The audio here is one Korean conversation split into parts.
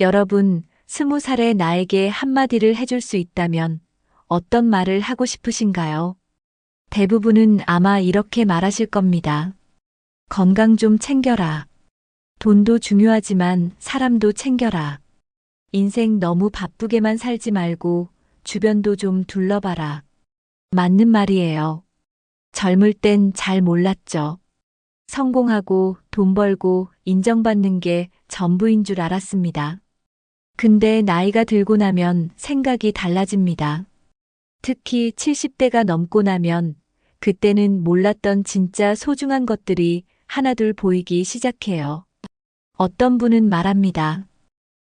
여러분, 20살의 나에게 한마디를 해줄 수 있다면 어떤 말을 하고 싶으신가요? 대부분은 아마 이렇게 말하실 겁니다. 건강 좀 챙겨라. 돈도 중요하지만 사람도 챙겨라. 인생 너무 바쁘게만 살지 말고 주변도 좀 둘러봐라. 맞는 말이에요. 젊을 땐 잘 몰랐죠. 성공하고 돈 벌고 인정받는 게 전부인 줄 알았습니다. 근데 나이가 들고 나면 생각이 달라집니다. 특히 70대가 넘고 나면 그때는 몰랐던 진짜 소중한 것들이 하나둘 보이기 시작해요. 어떤 분은 말합니다.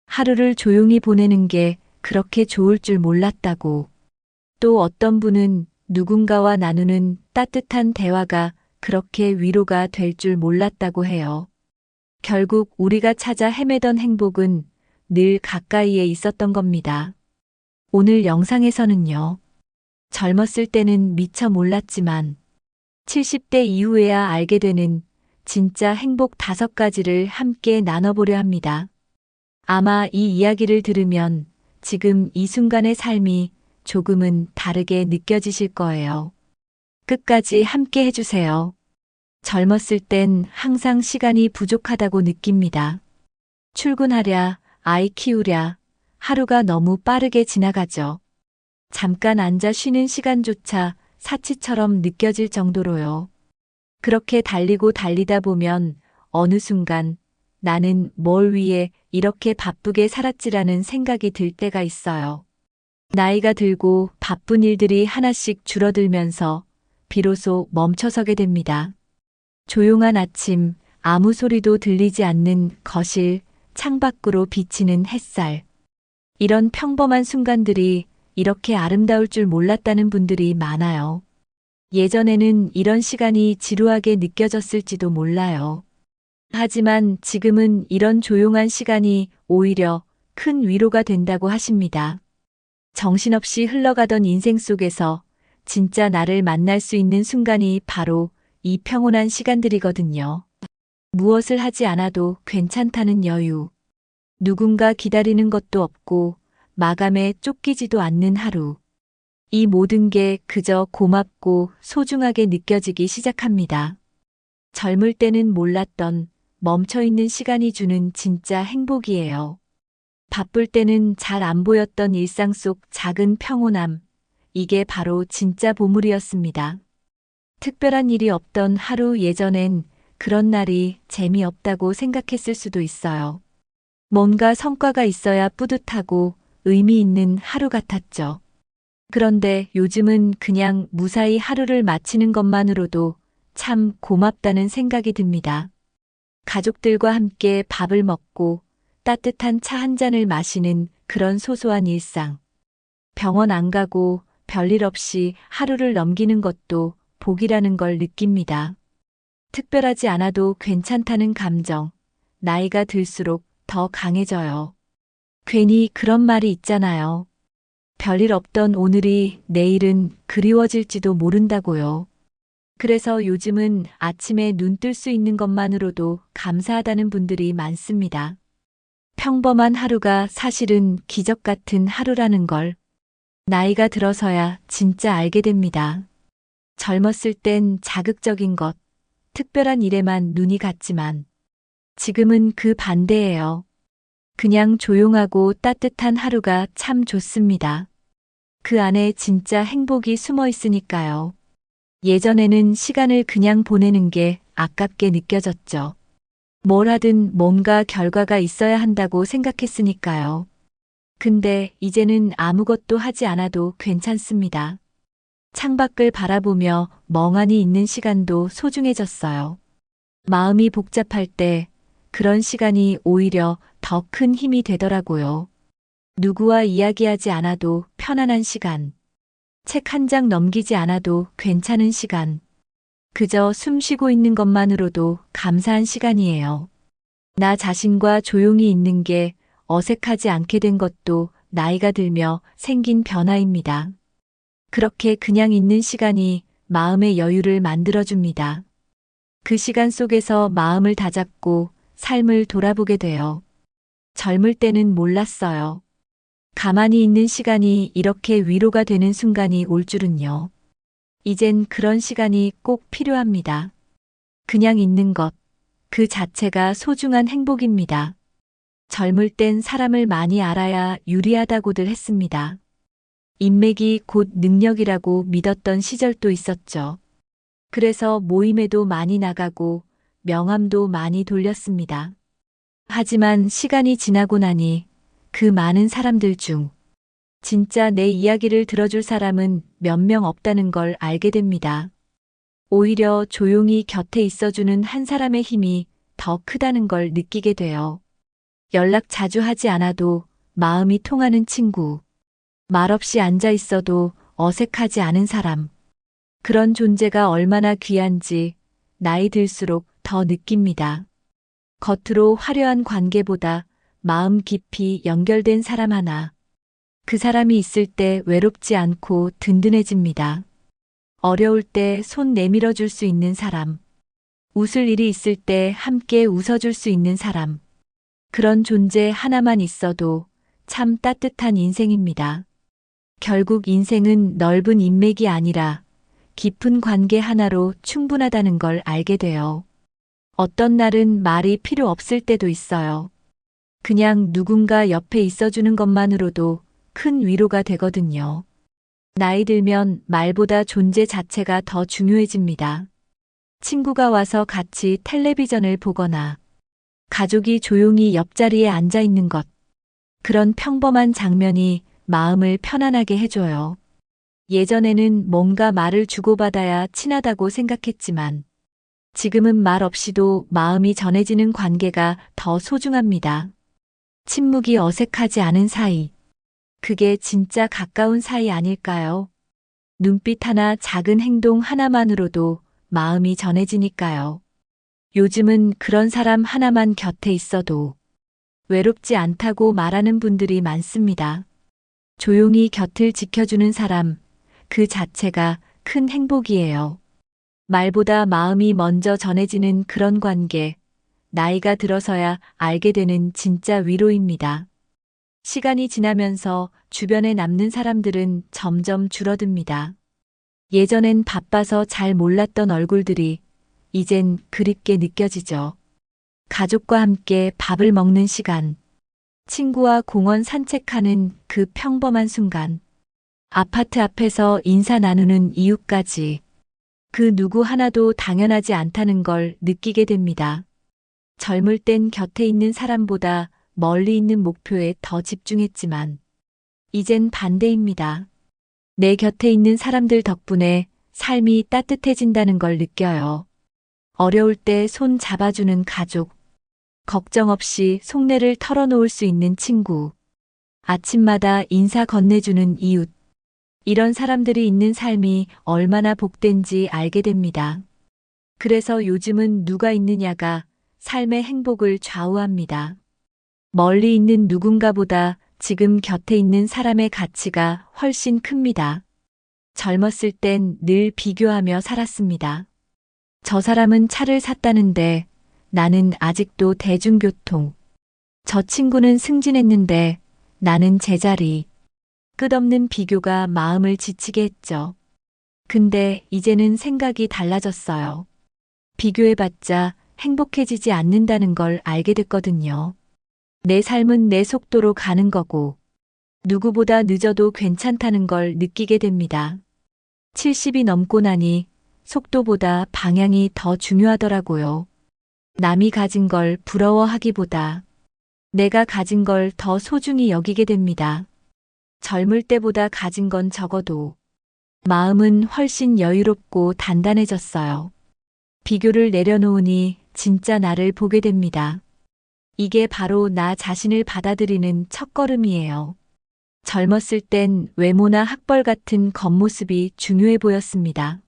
하루를 조용히 보내는 게 그렇게 좋을 줄 몰랐다고. 또 어떤 분은 누군가와 나누는 따뜻한 대화가 그렇게 위로가 될 줄 몰랐다고 해요. 결국 우리가 찾아 헤매던 행복은 늘 가까이에 있었던 겁니다. 오늘 영상에서는요. 젊었을 때는 미처 몰랐지만 70대 이후에야 알게 되는 진짜 행복 5가지를 함께 나눠보려 합니다. 아마 이 이야기를 들으면 지금 이 순간의 삶이 조금은 다르게 느껴지실 거예요. 끝까지 함께 해주세요. 젊었을 땐 항상 시간이 부족하다고 느낍니다. 출근하랴, 아이 키우랴, 하루가 너무 빠르게 지나가죠. 잠깐 앉아 쉬는 시간조차 사치처럼 느껴질 정도로요. 그렇게 달리고 달리다 보면 어느 순간 나는 뭘 위해 이렇게 바쁘게 살았지라는 생각이 들 때가 있어요. 나이가 들고 바쁜 일들이 하나씩 줄어들면서 비로소 멈춰서게 됩니다. 조용한 아침, 아무 소리도 들리지 않는 거실, 창밖으로 비치는 햇살. 이런 평범한 순간들이 이렇게 아름다울 줄 몰랐다는 분들이 많아요. 예전에는 이런 시간이 지루하게 느껴졌을지도 몰라요. 하지만 지금은 이런 조용한 시간이 오히려 큰 위로가 된다고 하십니다. 정신없이 흘러가던 인생 속에서 진짜 나를 만날 수 있는 순간이 바로 이 평온한 시간들이거든요. 무엇을 하지 않아도 괜찮다는 여유. 누군가 기다리는 것도 없고 마감에 쫓기지도 않는 하루. 이 모든 게 그저 고맙고 소중하게 느껴지기 시작합니다. 젊을 때는 몰랐던 멈춰있는 시간이 주는 진짜 행복이에요. 바쁠 때는 잘 안 보였던 일상 속 작은 평온함. 이게 바로 진짜 보물이었습니다. 특별한 일이 없던 하루 예전엔 그런 날이 재미없다고 생각했을 수도 있어요. 뭔가 성과가 있어야 뿌듯하고 의미 있는 하루 같았죠. 그런데 요즘은 그냥 무사히 하루를 마치는 것만으로도 참 고맙다는 생각이 듭니다. 가족들과 함께 밥을 먹고 따뜻한 차 한 잔을 마시는 그런 소소한 일상. 병원 안 가고 별일 없이 하루를 넘기는 것도 복이라는 걸 느낍니다. 특별하지 않아도 괜찮다는 감정, 나이가 들수록 더 강해져요. 괜히 그런 말이 있잖아요. 별일 없던 오늘이 내일은 그리워질지도 모른다고요. 그래서 요즘은 아침에 눈 뜰 수 있는 것만으로도 감사하다는 분들이 많습니다. 평범한 하루가 사실은 기적 같은 하루라는 걸 나이가 들어서야 진짜 알게 됩니다. 젊었을 땐 자극적인 것, 특별한 일에만 눈이 갔지만 지금은 그 반대예요. 그냥 조용하고 따뜻한 하루가 참 좋습니다. 그 안에 진짜 행복이 숨어 있으니까요. 예전에는 시간을 그냥 보내는 게 아깝게 느껴졌죠. 뭘 하든 뭔가 결과가 있어야 한다고 생각했으니까요. 근데 이제는 아무것도 하지 않아도 괜찮습니다. 창밖을 바라보며 멍하니 있는 시간도 소중해졌어요. 마음이 복잡할 때 그런 시간이 오히려 더 큰 힘이 되더라고요. 누구와 이야기하지 않아도 편안한 시간. 책 한 장 넘기지 않아도 괜찮은 시간. 그저 숨 쉬고 있는 것만으로도 감사한 시간이에요. 나 자신과 조용히 있는 게 어색하지 않게 된 것도 나이가 들며 생긴 변화입니다. 그렇게 그냥 있는 시간이 마음의 여유를 만들어줍니다. 그 시간 속에서 마음을 다잡고 삶을 돌아보게 돼요. 젊을 때는 몰랐어요. 가만히 있는 시간이 이렇게 위로가 되는 순간이 올 줄은요. 이젠 그런 시간이 꼭 필요합니다. 그냥 있는 것, 그 자체가 소중한 행복입니다. 젊을 땐 사람을 많이 알아야 유리하다고들 했습니다. 인맥이 곧 능력이라고 믿었던 시절도 있었죠. 그래서 모임에도 많이 나가고 명함도 많이 돌렸습니다. 하지만 시간이 지나고 나니 그 많은 사람들 중 진짜 내 이야기를 들어줄 사람은 몇 명 없다는 걸 알게 됩니다. 오히려 조용히 곁에 있어주는 한 사람의 힘이 더 크다는 걸 느끼게 돼요. 연락 자주 하지 않아도 마음이 통하는 친구, 말없이 앉아 있어도 어색하지 않은 사람, 그런 존재가 얼마나 귀한지 나이 들수록 더 느낍니다. 겉으로 화려한 관계보다 마음 깊이 연결된 사람 하나, 그 사람이 있을 때 외롭지 않고 든든해집니다. 어려울 때 손 내밀어 줄 수 있는 사람, 웃을 일이 있을 때 함께 웃어줄 수 있는 사람, 그런 존재 하나만 있어도 참 따뜻한 인생입니다. 결국 인생은 넓은 인맥이 아니라 깊은 관계 하나로 충분하다는 걸 알게 돼요. 어떤 날은 말이 필요 없을 때도 있어요. 그냥 누군가 옆에 있어주는 것만으로도 큰 위로가 되거든요. 나이 들면 말보다 존재 자체가 더 중요해집니다. 친구가 와서 같이 텔레비전을 보거나 가족이 조용히 옆자리에 앉아 있는 것. 그런 평범한 장면이 마음을 편안하게 해줘요. 예전에는 뭔가 말을 주고받아야 친하다고 생각했지만 지금은 말 없이도 마음이 전해지는 관계가 더 소중합니다. 침묵이 어색하지 않은 사이. 그게 진짜 가까운 사이 아닐까요? 눈빛 하나, 작은 행동 하나만으로도 마음이 전해지니까요. 요즘은 그런 사람 하나만 곁에 있어도 외롭지 않다고 말하는 분들이 많습니다. 조용히 곁을 지켜주는 사람, 그 자체가 큰 행복이에요. 말보다 마음이 먼저 전해지는 그런 관계, 나이가 들어서야 알게 되는 진짜 위로입니다. 시간이 지나면서 주변에 남는 사람들은 점점 줄어듭니다. 예전엔 바빠서 잘 몰랐던 얼굴들이 이젠 그립게 느껴지죠. 가족과 함께 밥을 먹는 시간, 친구와 공원 산책하는 그 평범한 순간, 아파트 앞에서 인사 나누는 이유까지 그 누구 하나도 당연하지 않다는 걸 느끼게 됩니다. 젊을 땐 곁에 있는 사람보다 멀리 있는 목표에 더 집중했지만 이젠 반대입니다. 내 곁에 있는 사람들 덕분에 삶이 따뜻해진다는 걸 느껴요. 어려울 때 손 잡아주는 가족, 걱정 없이 속내를 털어놓을 수 있는 친구, 아침마다 인사 건네주는 이웃, 이런 사람들이 있는 삶이 얼마나 복된지 알게 됩니다. 그래서 요즘은 누가 있느냐가 삶의 행복을 좌우합니다. 멀리 있는 누군가보다 지금 곁에 있는 사람의 가치가 훨씬 큽니다. 젊었을 땐 늘 비교하며 살았습니다. 저 사람은 차를 샀다는데 나는 아직도 대중교통. 저 친구는 승진했는데 나는 제자리. 끝없는 비교가 마음을 지치게 했죠. 근데 이제는 생각이 달라졌어요. 비교해봤자 행복해지지 않는다는 걸 알게 됐거든요. 내 삶은 내 속도로 가는 거고 누구보다 늦어도 괜찮다는 걸 느끼게 됩니다. 70이 넘고 나니 속도보다 방향이 더 중요하더라고요. 남이 가진 걸 부러워하기보다 내가 가진 걸 더 소중히 여기게 됩니다. 젊을 때보다 가진 건 적어도 마음은 훨씬 여유롭고 단단해졌어요. 비교를 내려놓으니 진짜 나를 보게 됩니다. 이게 바로 나 자신을 받아들이는 첫걸음이에요. 젊었을 땐 외모나 학벌 같은 겉모습이 중요해 보였습니다.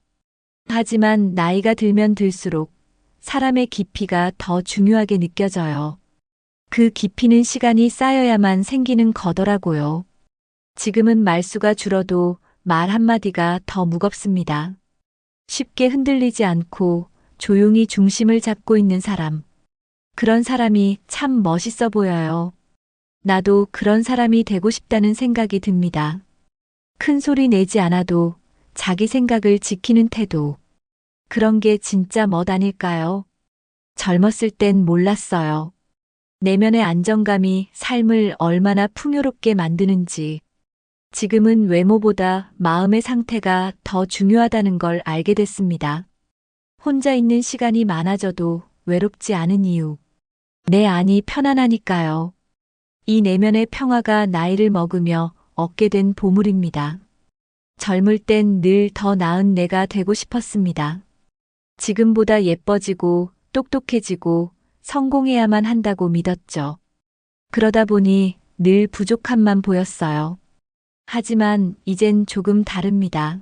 하지만 나이가 들면 들수록 사람의 깊이가 더 중요하게 느껴져요. 그 깊이는 시간이 쌓여야만 생기는 거더라고요. 지금은 말수가 줄어도 말 한마디가 더 무겁습니다. 쉽게 흔들리지 않고 조용히 중심을 잡고 있는 사람. 그런 사람이 참 멋있어 보여요. 나도 그런 사람이 되고 싶다는 생각이 듭니다. 큰 소리 내지 않아도 자기 생각을 지키는 태도. 그런 게 진짜 멋 아닐까요? 젊었을 땐 몰랐어요. 내면의 안정감이 삶을 얼마나 풍요롭게 만드는지. 지금은 외모보다 마음의 상태가 더 중요하다는 걸 알게 됐습니다. 혼자 있는 시간이 많아져도 외롭지 않은 이유. 내 안이 편안하니까요. 이 내면의 평화가 나이를 먹으며 얻게 된 보물입니다. 젊을 땐 늘 더 나은 내가 되고 싶었습니다. 지금보다 예뻐지고 똑똑해지고 성공해야만 한다고 믿었죠. 그러다 보니 늘 부족함만 보였어요. 하지만 이젠 조금 다릅니다.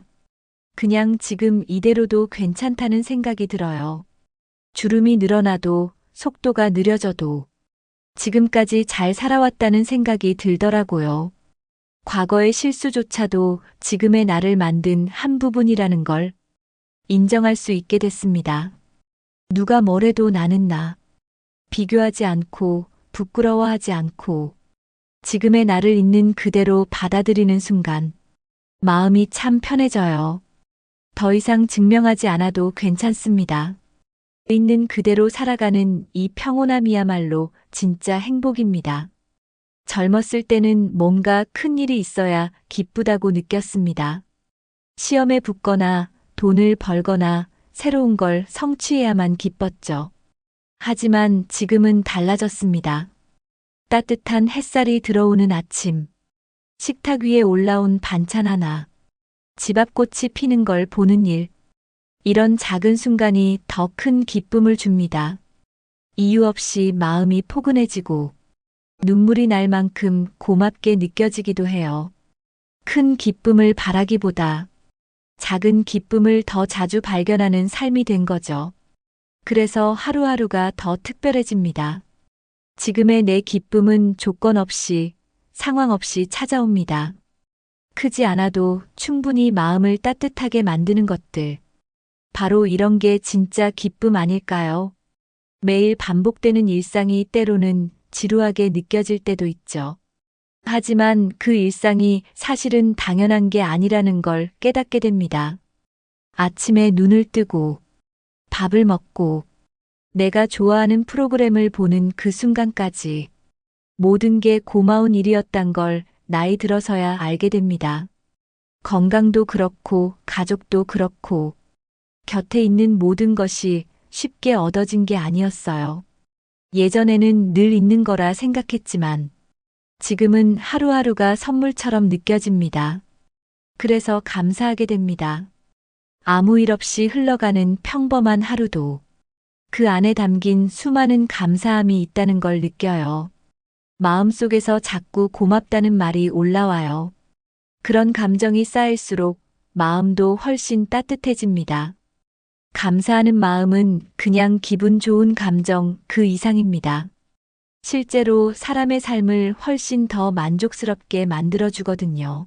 그냥 지금 이대로도 괜찮다는 생각이 들어요. 주름이 늘어나도 속도가 느려져도 지금까지 잘 살아왔다는 생각이 들더라고요. 과거의 실수조차도 지금의 나를 만든 한 부분이라는 걸 인정할 수 있게 됐습니다. 누가 뭐래도 나는 나. 비교하지 않고 부끄러워하지 않고 지금의 나를 있는 그대로 받아들이는 순간 마음이 참 편해져요. 더 이상 증명하지 않아도 괜찮습니다. 있는 그대로 살아가는 이 평온함이야말로 진짜 행복입니다. 젊었을 때는 뭔가 큰 일이 있어야 기쁘다고 느꼈습니다. 시험에 붙거나 돈을 벌거나 새로운 걸 성취해야만 기뻤죠. 하지만 지금은 달라졌습니다. 따뜻한 햇살이 들어오는 아침, 식탁 위에 올라온 반찬 하나, 집 앞 꽃이 피는 걸 보는 일, 이런 작은 순간이 더 큰 기쁨을 줍니다. 이유 없이 마음이 포근해지고 눈물이 날 만큼 고맙게 느껴지기도 해요. 큰 기쁨을 바라기보다 작은 기쁨을 더 자주 발견하는 삶이 된 거죠. 그래서 하루하루가 더 특별해집니다. 지금의 내 기쁨은 조건 없이, 상황 없이 찾아옵니다. 크지 않아도 충분히 마음을 따뜻하게 만드는 것들. 바로 이런 게 진짜 기쁨 아닐까요? 매일 반복되는 일상이 때로는 지루하게 느껴질 때도 있죠. 하지만 그 일상이 사실은 당연한 게 아니라는 걸 깨닫게 됩니다. 아침에 눈을 뜨고 밥을 먹고 내가 좋아하는 프로그램을 보는 그 순간까지 모든 게 고마운 일이었단 걸 나이 들어서야 알게 됩니다. 건강도 그렇고 가족도 그렇고 곁에 있는 모든 것이 쉽게 얻어진 게 아니었어요. 예전에는 늘 있는 거라 생각했지만 지금은 하루하루가 선물처럼 느껴집니다. 그래서 감사하게 됩니다. 아무 일 없이 흘러가는 평범한 하루도 그 안에 담긴 수많은 감사함이 있다는 걸 느껴요. 마음속에서 자꾸 고맙다는 말이 올라와요. 그런 감정이 쌓일수록 마음도 훨씬 따뜻해집니다. 감사하는 마음은 그냥 기분 좋은 감정 그 이상입니다. 실제로 사람의 삶을 훨씬 더 만족스럽게 만들어주거든요.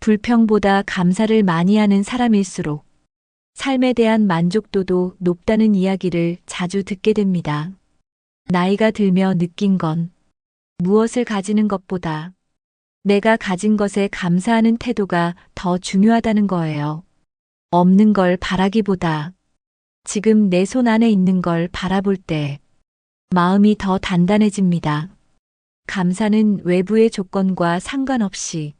불평보다 감사를 많이 하는 사람일수록 삶에 대한 만족도도 높다는 이야기를 자주 듣게 됩니다. 나이가 들며 느낀 건 무엇을 가지는 것보다 내가 가진 것에 감사하는 태도가 더 중요하다는 거예요. 없는 걸 바라기보다 지금 내 손 안에 있는 걸 바라볼 때 마음이 더 단단해집니다. 감사는 외부의 조건과 상관없이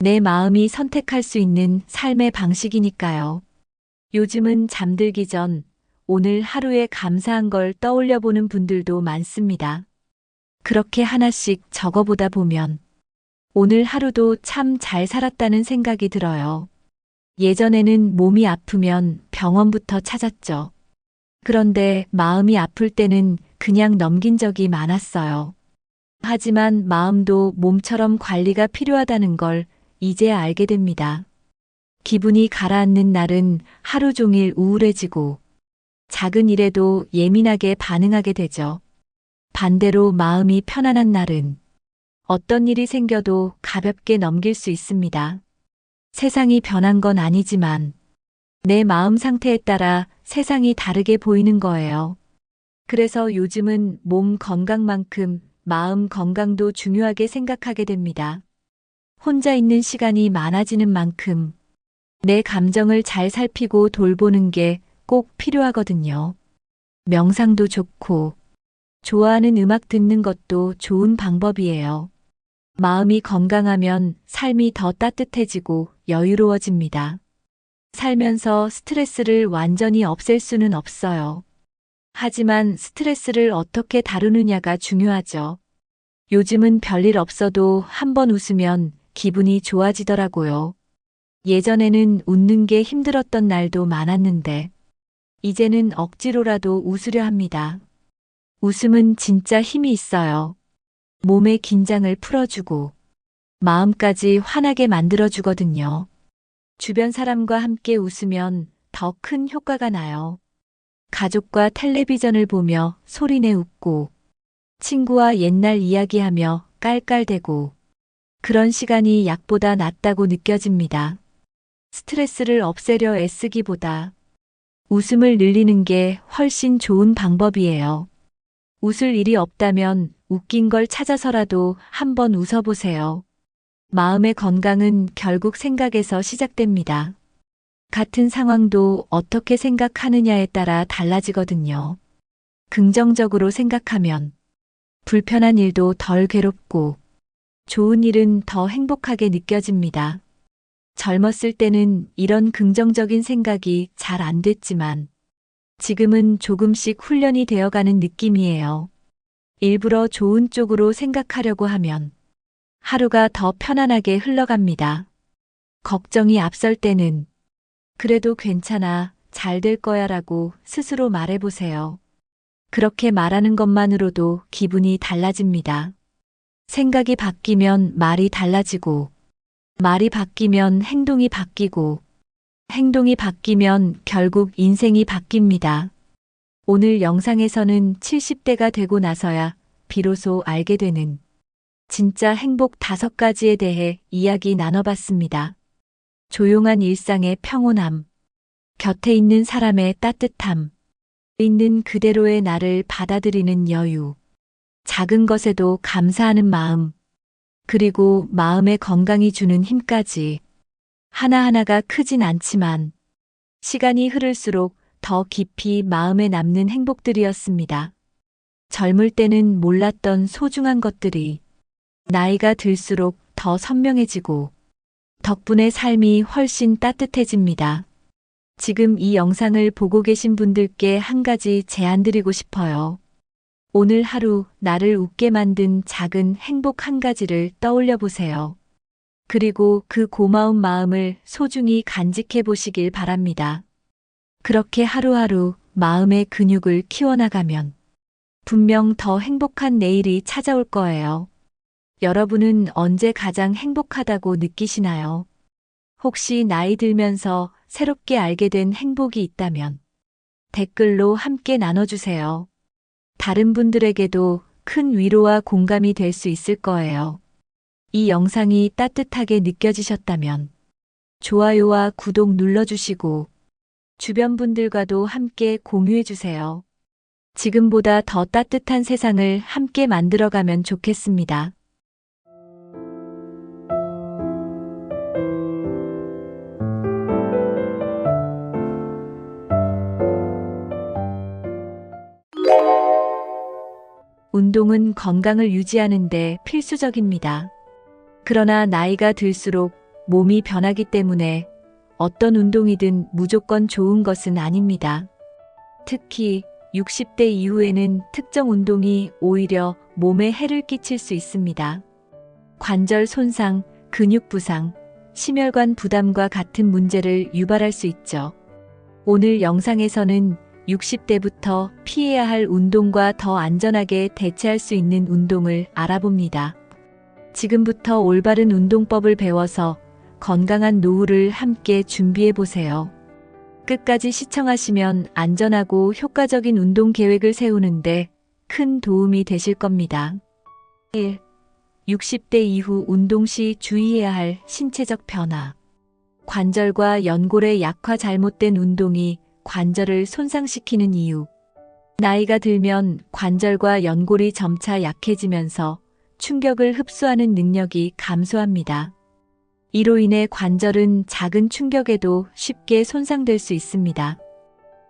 내 마음이 선택할 수 있는 삶의 방식이니까요. 요즘은 잠들기 전 오늘 하루에 감사한 걸 떠올려 보는 분들도 많습니다. 그렇게 하나씩 적어보다 보면 오늘 하루도 참 잘 살았다는 생각이 들어요. 예전에는 몸이 아프면 병원부터 찾았죠. 그런데 마음이 아플 때는 그냥 넘긴 적이 많았어요. 하지만 마음도 몸처럼 관리가 필요하다는 걸 이제 알게 됩니다. 기분이 가라앉는 날은 하루 종일 우울해지고 작은 일에도 예민하게 반응하게 되죠. 반대로 마음이 편안한 날은 어떤 일이 생겨도 가볍게 넘길 수 있습니다. 세상이 변한 건 아니지만 내 마음 상태에 따라 세상이 다르게 보이는 거예요. 그래서 요즘은 몸 건강만큼 마음 건강도 중요하게 생각하게 됩니다. 혼자 있는 시간이 많아지는 만큼 내 감정을 잘 살피고 돌보는 게 꼭 필요하거든요. 명상도 좋고, 좋아하는 음악 듣는 것도 좋은 방법이에요. 마음이 건강하면 삶이 더 따뜻해지고 여유로워집니다. 살면서 스트레스를 완전히 없앨 수는 없어요. 하지만 스트레스를 어떻게 다루느냐가 중요하죠. 요즘은 별일 없어도 한번 웃으면 기분이 좋아지더라고요. 예전에는 웃는 게 힘들었던 날도 많았는데, 이제는 억지로라도 웃으려 합니다. 웃음은 진짜 힘이 있어요. 몸의 긴장을 풀어주고, 마음까지 환하게 만들어주거든요. 주변 사람과 함께 웃으면 더 큰 효과가 나요. 가족과 텔레비전을 보며 소리내 웃고, 친구와 옛날 이야기하며 깔깔대고, 그런 시간이 약보다 낫다고 느껴집니다. 스트레스를 없애려 애쓰기보다 웃음을 늘리는 게 훨씬 좋은 방법이에요. 웃을 일이 없다면 웃긴 걸 찾아서라도 한번 웃어보세요. 마음의 건강은 결국 생각에서 시작됩니다. 같은 상황도 어떻게 생각하느냐에 따라 달라지거든요. 긍정적으로 생각하면 불편한 일도 덜 괴롭고 좋은 일은 더 행복하게 느껴집니다. 젊었을 때는 이런 긍정적인 생각이 잘 안 됐지만 지금은 조금씩 훈련이 되어가는 느낌이에요. 일부러 좋은 쪽으로 생각하려고 하면 하루가 더 편안하게 흘러갑니다. 걱정이 앞설 때는 그래도 괜찮아, 잘 될 거야 라고 스스로 말해보세요. 그렇게 말하는 것만으로도 기분이 달라집니다. 생각이 바뀌면 말이 달라지고, 말이 바뀌면 행동이 바뀌고, 행동이 바뀌면 결국 인생이 바뀝니다. 오늘 영상에서는 70대가 되고 나서야 비로소 알게 되는 진짜 행복 5가지에 대해 이야기 나눠봤습니다. 조용한 일상의 평온함, 곁에 있는 사람의 따뜻함, 있는 그대로의 나를 받아들이는 여유, 작은 것에도 감사하는 마음, 그리고 마음의 건강이 주는 힘까지 하나하나가 크진 않지만 시간이 흐를수록 더 깊이 마음에 남는 행복들이었습니다. 젊을 때는 몰랐던 소중한 것들이 나이가 들수록 더 선명해지고 덕분에 삶이 훨씬 따뜻해집니다. 지금 이 영상을 보고 계신 분들께 한 가지 제안 드리고 싶어요. 오늘 하루 나를 웃게 만든 작은 행복 한 가지를 떠올려 보세요. 그리고 그 고마운 마음을 소중히 간직해 보시길 바랍니다. 그렇게 하루하루 마음의 근육을 키워나가면 분명 더 행복한 내일이 찾아올 거예요. 여러분은 언제 가장 행복하다고 느끼시나요? 혹시 나이 들면서 새롭게 알게 된 행복이 있다면 댓글로 함께 나눠주세요. 다른 분들에게도 큰 위로와 공감이 될 수 있을 거예요. 이 영상이 따뜻하게 느껴지셨다면 좋아요와 구독 눌러주시고 주변 분들과도 함께 공유해주세요. 지금보다 더 따뜻한 세상을 함께 만들어가면 좋겠습니다. 운동은 건강을 유지하는 데 필수적입니다. 그러나 나이가 들수록 몸이 변하기 때문에 어떤 운동이든 무조건 좋은 것은 아닙니다. 특히 60대 이후에는 특정 운동이 오히려 몸에 해를 끼칠 수 있습니다. 관절 손상, 근육 부상, 심혈관 부담과 같은 문제를 유발할 수 있죠. 오늘 영상에서는 60대부터 피해야 할 운동과 더 안전하게 대체할 수 있는 운동을 알아봅니다. 지금부터 올바른 운동법을 배워서 건강한 노후를 함께 준비해 보세요. 끝까지 시청하시면 안전하고 효과적인 운동 계획을 세우는데 큰 도움이 되실 겁니다. 1. 60대 이후 운동 시 주의해야 할 신체적 변화. 관절과 연골의 약화. 잘못된 운동이 관절을 손상시키는 이유. 나이가 들면 관절과 연골이 점차 약해지면서 충격을 흡수하는 능력이 감소합니다. 이로 인해 관절은 작은 충격에도 쉽게 손상될 수 있습니다.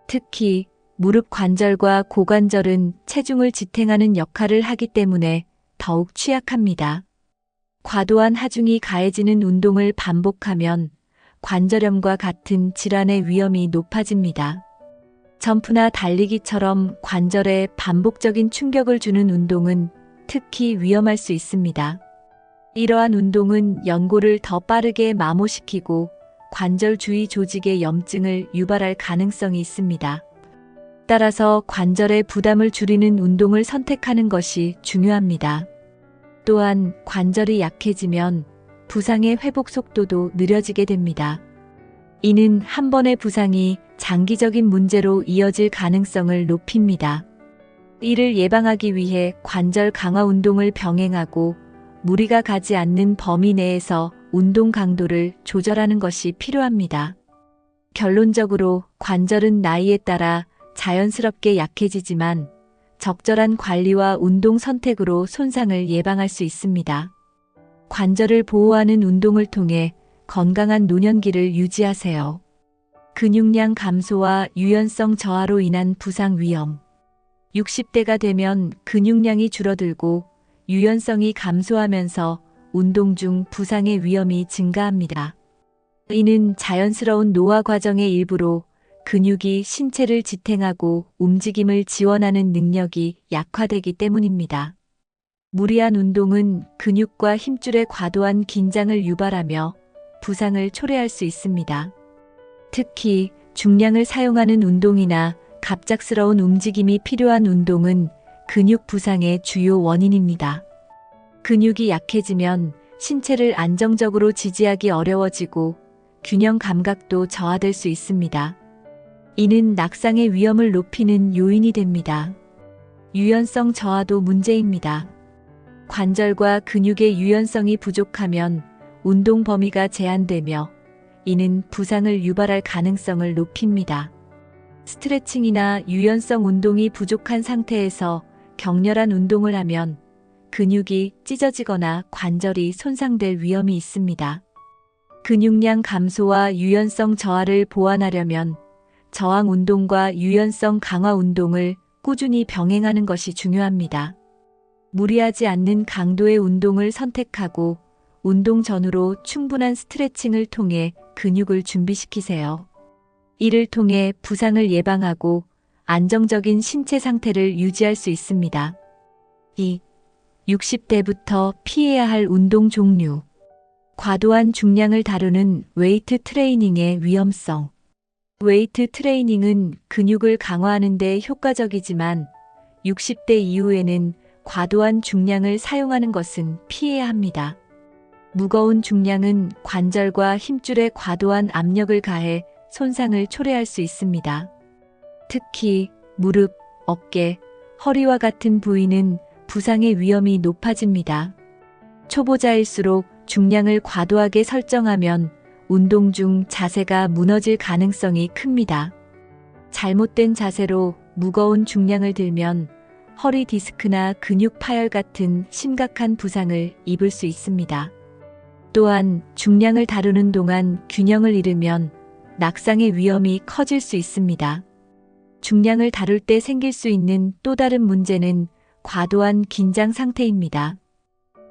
특히 무릎 관절과 고관절은 체중을 지탱하는 역할을 하기 때문에 더욱 취약합니다. 과도한 하중이 가해지는 운동을 반복하면 관절염과 같은 질환의 위험이 높아집니다. 점프나 달리기처럼 관절에 반복적인 충격을 주는 운동은 특히 위험할 수 있습니다. 이러한 운동은 연골을 더 빠르게 마모시키고 관절 주위 조직의 염증을 유발할 가능성이 있습니다. 따라서 관절의 부담을 줄이는 운동을 선택하는 것이 중요합니다. 또한 관절이 약해지면 부상의 회복 속도도 느려지게 됩니다. 이는 한 번의 부상이 장기적인 문제로 이어질 가능성을 높입니다. 이를 예방하기 위해 관절 강화 운동을 병행하고 무리가 가지 않는 범위 내에서 운동 강도를 조절하는 것이 필요합니다. 결론적으로 관절은 나이에 따라 자연스럽게 약해지지만 적절한 관리와 운동 선택으로 손상을 예방할 수 있습니다. 관절을 보호하는 운동을 통해 건강한 노년기를 유지하세요. 근육량 감소와 유연성 저하로 인한 부상 위험. 60대가 되면 근육량이 줄어들고 유연성이 감소하면서 운동 중 부상의 위험이 증가합니다. 이는 자연스러운 노화 과정의 일부로 근육이 신체를 지탱하고 움직임을 지원하는 능력이 약화되기 때문입니다. 무리한 운동은 근육과 힘줄의 과도한 긴장을 유발하며 부상을 초래할 수 있습니다. 특히 중량을 사용하는 운동이나 갑작스러운 움직임이 필요한 운동은 근육 부상의 주요 원인입니다. 근육이 약해지면 신체를 안정적으로 지지하기 어려워지고 균형 감각도 저하될 수 있습니다. 이는 낙상의 위험을 높이는 요인이 됩니다. 유연성 저하도 문제입니다. 관절과 근육의 유연성이 부족하면 운동 범위가 제한되며 이는 부상을 유발할 가능성을 높입니다. 스트레칭이나 유연성 운동이 부족한 상태에서 격렬한 운동을 하면 근육이 찢어지거나 관절이 손상될 위험이 있습니다. 근육량 감소와 유연성 저하를 보완하려면 저항 운동과 유연성 강화 운동을 꾸준히 병행하는 것이 중요합니다. 무리하지 않는 강도의 운동을 선택하고 운동 전후로 충분한 스트레칭을 통해 근육을 준비시키세요. 이를 통해 부상을 예방하고 안정적인 신체 상태를 유지할 수 있습니다. 2. 60대부터 피해야 할 운동 종류. 과도한 중량을 다루는 웨이트 트레이닝의 위험성. 웨이트 트레이닝은 근육을 강화하는 데 효과적이지만 60대 이후에는 과도한 중량을 사용하는 것은 피해야 합니다. 무거운 중량은 관절과 힘줄에 과도한 압력을 가해 손상을 초래할 수 있습니다. 특히 무릎, 어깨, 허리와 같은 부위는 부상의 위험이 높아집니다. 초보자일수록 중량을 과도하게 설정하면 운동 중 자세가 무너질 가능성이 큽니다. 잘못된 자세로 무거운 중량을 들면 허리 디스크나 근육 파열 같은 심각한 부상을 입을 수 있습니다. 또한 중량을 다루는 동안 균형을 잃으면 낙상의 위험이 커질 수 있습니다. 중량을 다룰 때 생길 수 있는 또 다른 문제는 과도한 긴장 상태입니다.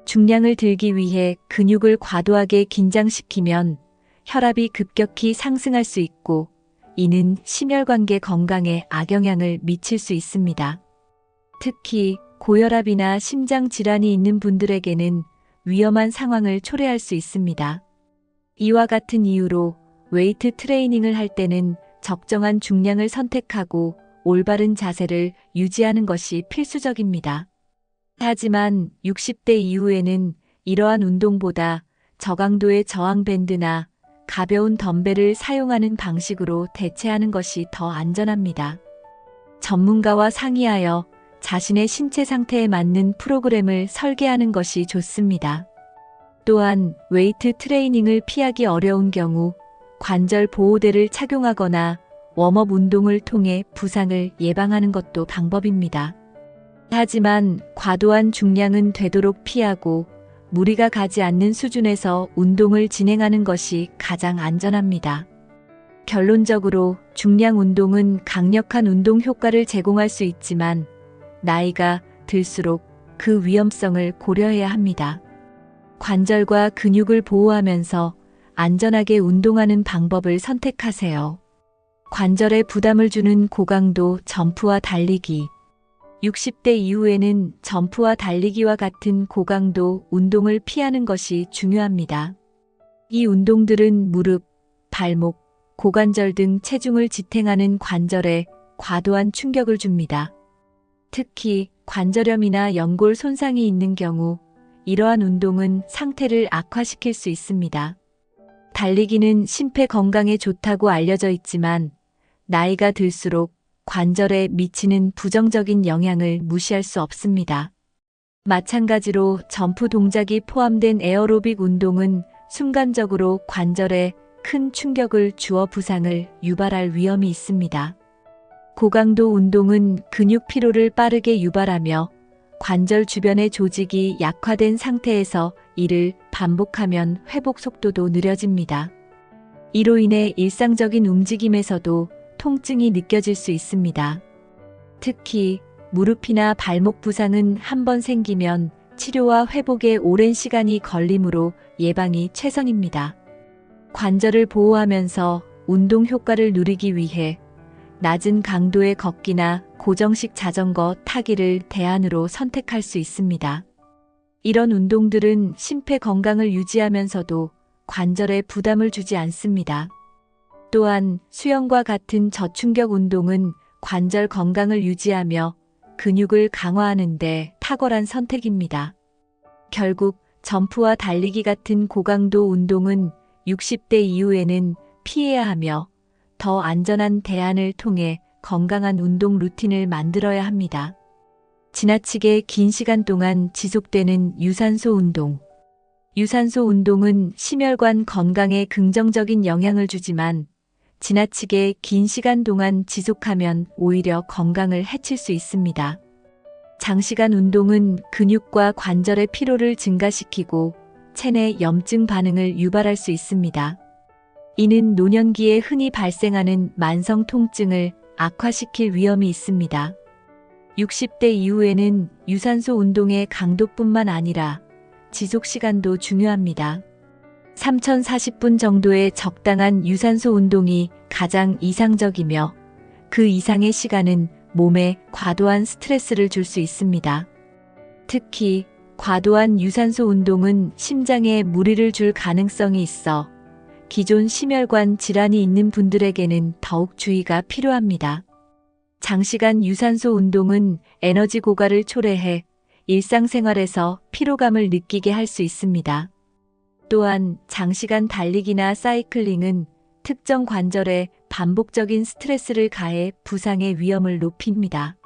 중량을 들기 위해 근육을 과도하게 긴장시키면 혈압이 급격히 상승할 수 있고 이는 심혈관계 건강에 악영향을 미칠 수 있습니다. 특히 고혈압이나 심장 질환이 있는 분들에게는 위험한 상황을 초래할 수 있습니다. 이와 같은 이유로 웨이트 트레이닝을 할 때는 적정한 중량을 선택하고 올바른 자세를 유지하는 것이 필수적입니다. 하지만 60대 이후에는 이러한 운동보다 저강도의 저항 밴드나 가벼운 덤벨을 사용하는 방식으로 대체하는 것이 더 안전합니다. 전문가와 상의하여 자신의 신체 상태에 맞는 프로그램을 설계하는 것이 좋습니다. 또한 웨이트 트레이닝을 피하기 어려운 경우 관절 보호대를 착용하거나 웜업 운동을 통해 부상을 예방하는 것도 방법입니다. 하지만 과도한 중량은 되도록 피하고 무리가 가지 않는 수준에서 운동을 진행하는 것이 가장 안전합니다. 결론적으로 중량 운동은 강력한 운동 효과를 제공할 수 있지만 나이가 들수록 그 위험성을 고려해야 합니다. 관절과 근육을 보호하면서 안전하게 운동하는 방법을 선택하세요. 관절에 부담을 주는 고강도 점프와 달리기. 60대 이후에는 점프와 달리기와 같은 고강도 운동을 피하는 것이 중요합니다. 이 운동들은 무릎, 발목, 고관절 등 체중을 지탱하는 관절에 과도한 충격을 줍니다. 특히 관절염이나 연골 손상이 있는 경우 이러한 운동은 상태를 악화시킬 수 있습니다. 달리기는 심폐 건강에 좋다고 알려져 있지만 나이가 들수록 관절에 미치는 부정적인 영향을 무시할 수 없습니다. 마찬가지로 점프 동작이 포함된 에어로빅 운동은 순간적으로 관절에 큰 충격을 주어 부상을 유발할 위험이 있습니다. 고강도 운동은 근육 피로를 빠르게 유발하며 관절 주변의 조직이 약화된 상태에서 이를 반복하면 회복 속도도 느려집니다. 이로 인해 일상적인 움직임에서도 통증이 느껴질 수 있습니다. 특히 무릎이나 발목 부상은 한번 생기면 치료와 회복에 오랜 시간이 걸리므로 예방이 최선입니다. 관절을 보호하면서 운동 효과를 누리기 위해 낮은 강도의 걷기나 고정식 자전거 타기를 대안으로 선택할 수 있습니다. 이런 운동들은 심폐 건강을 유지하면서도 관절에 부담을 주지 않습니다. 또한 수영과 같은 저충격 운동은 관절 건강을 유지하며 근육을 강화하는 데 탁월한 선택입니다. 결국 점프와 달리기 같은 고강도 운동은 60대 이후에는 피해야 하며 더 안전한 대안을 통해 건강한 운동 루틴을 만들어야 합니다. 지나치게 긴 시간 동안 지속되는 유산소 운동. 유산소 운동은 심혈관 건강에 긍정적인 영향을 주지만 지나치게 긴 시간 동안 지속하면 오히려 건강을 해칠 수 있습니다. 장시간 운동은 근육과 관절의 피로를 증가시키고 체내 염증 반응을 유발할 수 있습니다. 이는 노년기에 흔히 발생하는 만성 통증을 악화시킬 위험이 있습니다. 60대 이후에는 유산소 운동의 강도뿐만 아니라 지속 시간도 중요합니다. 3040분 정도의 적당한 유산소 운동이 가장 이상적이며 그 이상의 시간은 몸에 과도한 스트레스를 줄 수 있습니다. 특히 과도한 유산소 운동은 심장에 무리를 줄 가능성이 있어 기존 심혈관 질환이 있는 분들에게는 더욱 주의가 필요합니다. 장시간 유산소 운동은 에너지 고갈을 초래해 일상생활에서 피로감을 느끼게 할 수 있습니다. 또한 장시간 달리기나 사이클링은 특정 관절에 반복적인 스트레스를 가해 부상의 위험을 높입니다.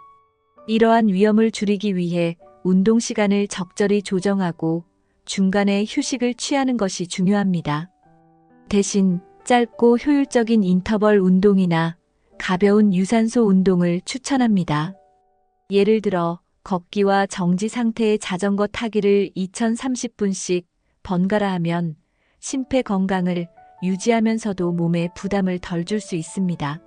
이러한 위험을 줄이기 위해 운동 시간을 적절히 조정하고 중간에 휴식을 취하는 것이 중요합니다. 대신 짧고 효율적인 인터벌 운동이나 가벼운 유산소 운동을 추천합니다. 예를 들어 걷기와 정지 상태의 자전거 타기를 2030분씩 번갈아 하면 심폐 건강을 유지하면서도 몸에 부담을 덜 줄 수 있습니다.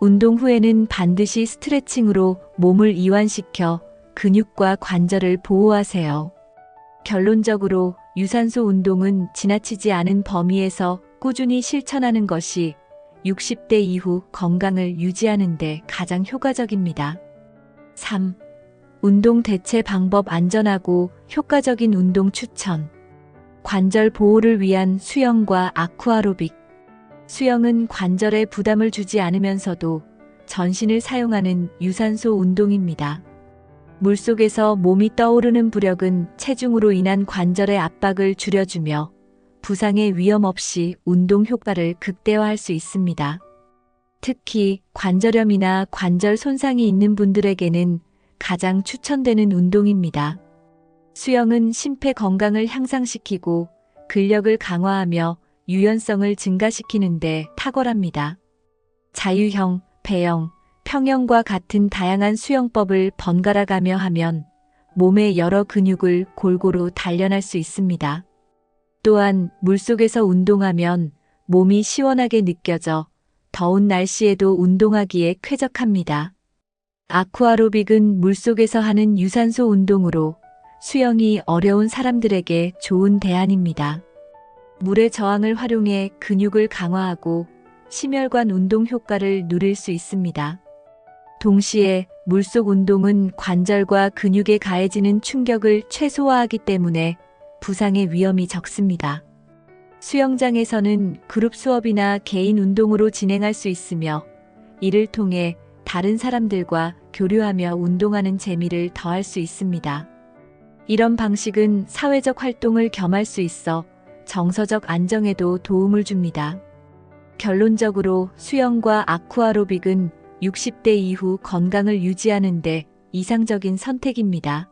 운동 후에는 반드시 스트레칭으로 몸을 이완시켜 근육과 관절을 보호하세요. 결론적으로 유산소 운동은 지나치지 않은 범위에서 꾸준히 실천하는 것이 60대 이후 건강을 유지하는 데 가장 효과적입니다. 3. 운동 대체 방법 안전하고 효과적인 운동 추천. 관절 보호를 위한 수영과 아쿠아로빅. 수영은 관절에 부담을 주지 않으면서도 전신을 사용하는 유산소 운동입니다. 물속에서 몸이 떠오르는 부력은 체중으로 인한 관절의 압박을 줄여주며 부상의 위험 없이 운동 효과를 극대화할 수 있습니다. 특히 관절염이나 관절 손상이 있는 분들에게는 가장 추천되는 운동입니다. 수영은 심폐 건강을 향상시키고 근력을 강화하며 유연성을 증가시키는 데 탁월합니다. 자유형, 배영, 평형과 같은 다양한 수영법을 번갈아 가며 하면 몸의 여러 근육을 골고루 단련할 수 있습니다. 또한 물속에서 운동하면 몸이 시원하게 느껴져 더운 날씨에도 운동하기에 쾌적합니다. 아쿠아로빅은 물속에서 하는 유산소 운동으로 수영이 어려운 사람들에게 좋은 대안입니다. 물의 저항을 활용해 근육을 강화하고 심혈관 운동 효과를 누릴 수 있습니다. 동시에 물속 운동은 관절과 근육에 가해지는 충격을 최소화하기 때문에 부상의 위험이 적습니다. 수영장에서는 그룹 수업이나 개인 운동으로 진행할 수 있으며 이를 통해 다른 사람들과 교류하며 운동하는 재미를 더할 수 있습니다. 이런 방식은 사회적 활동을 겸할 수 있어 정서적 안정에도 도움을 줍니다. 결론적으로 수영과 아쿠아로빅은 60대 이후 건강을 유지하는 데 이상적인 선택입니다.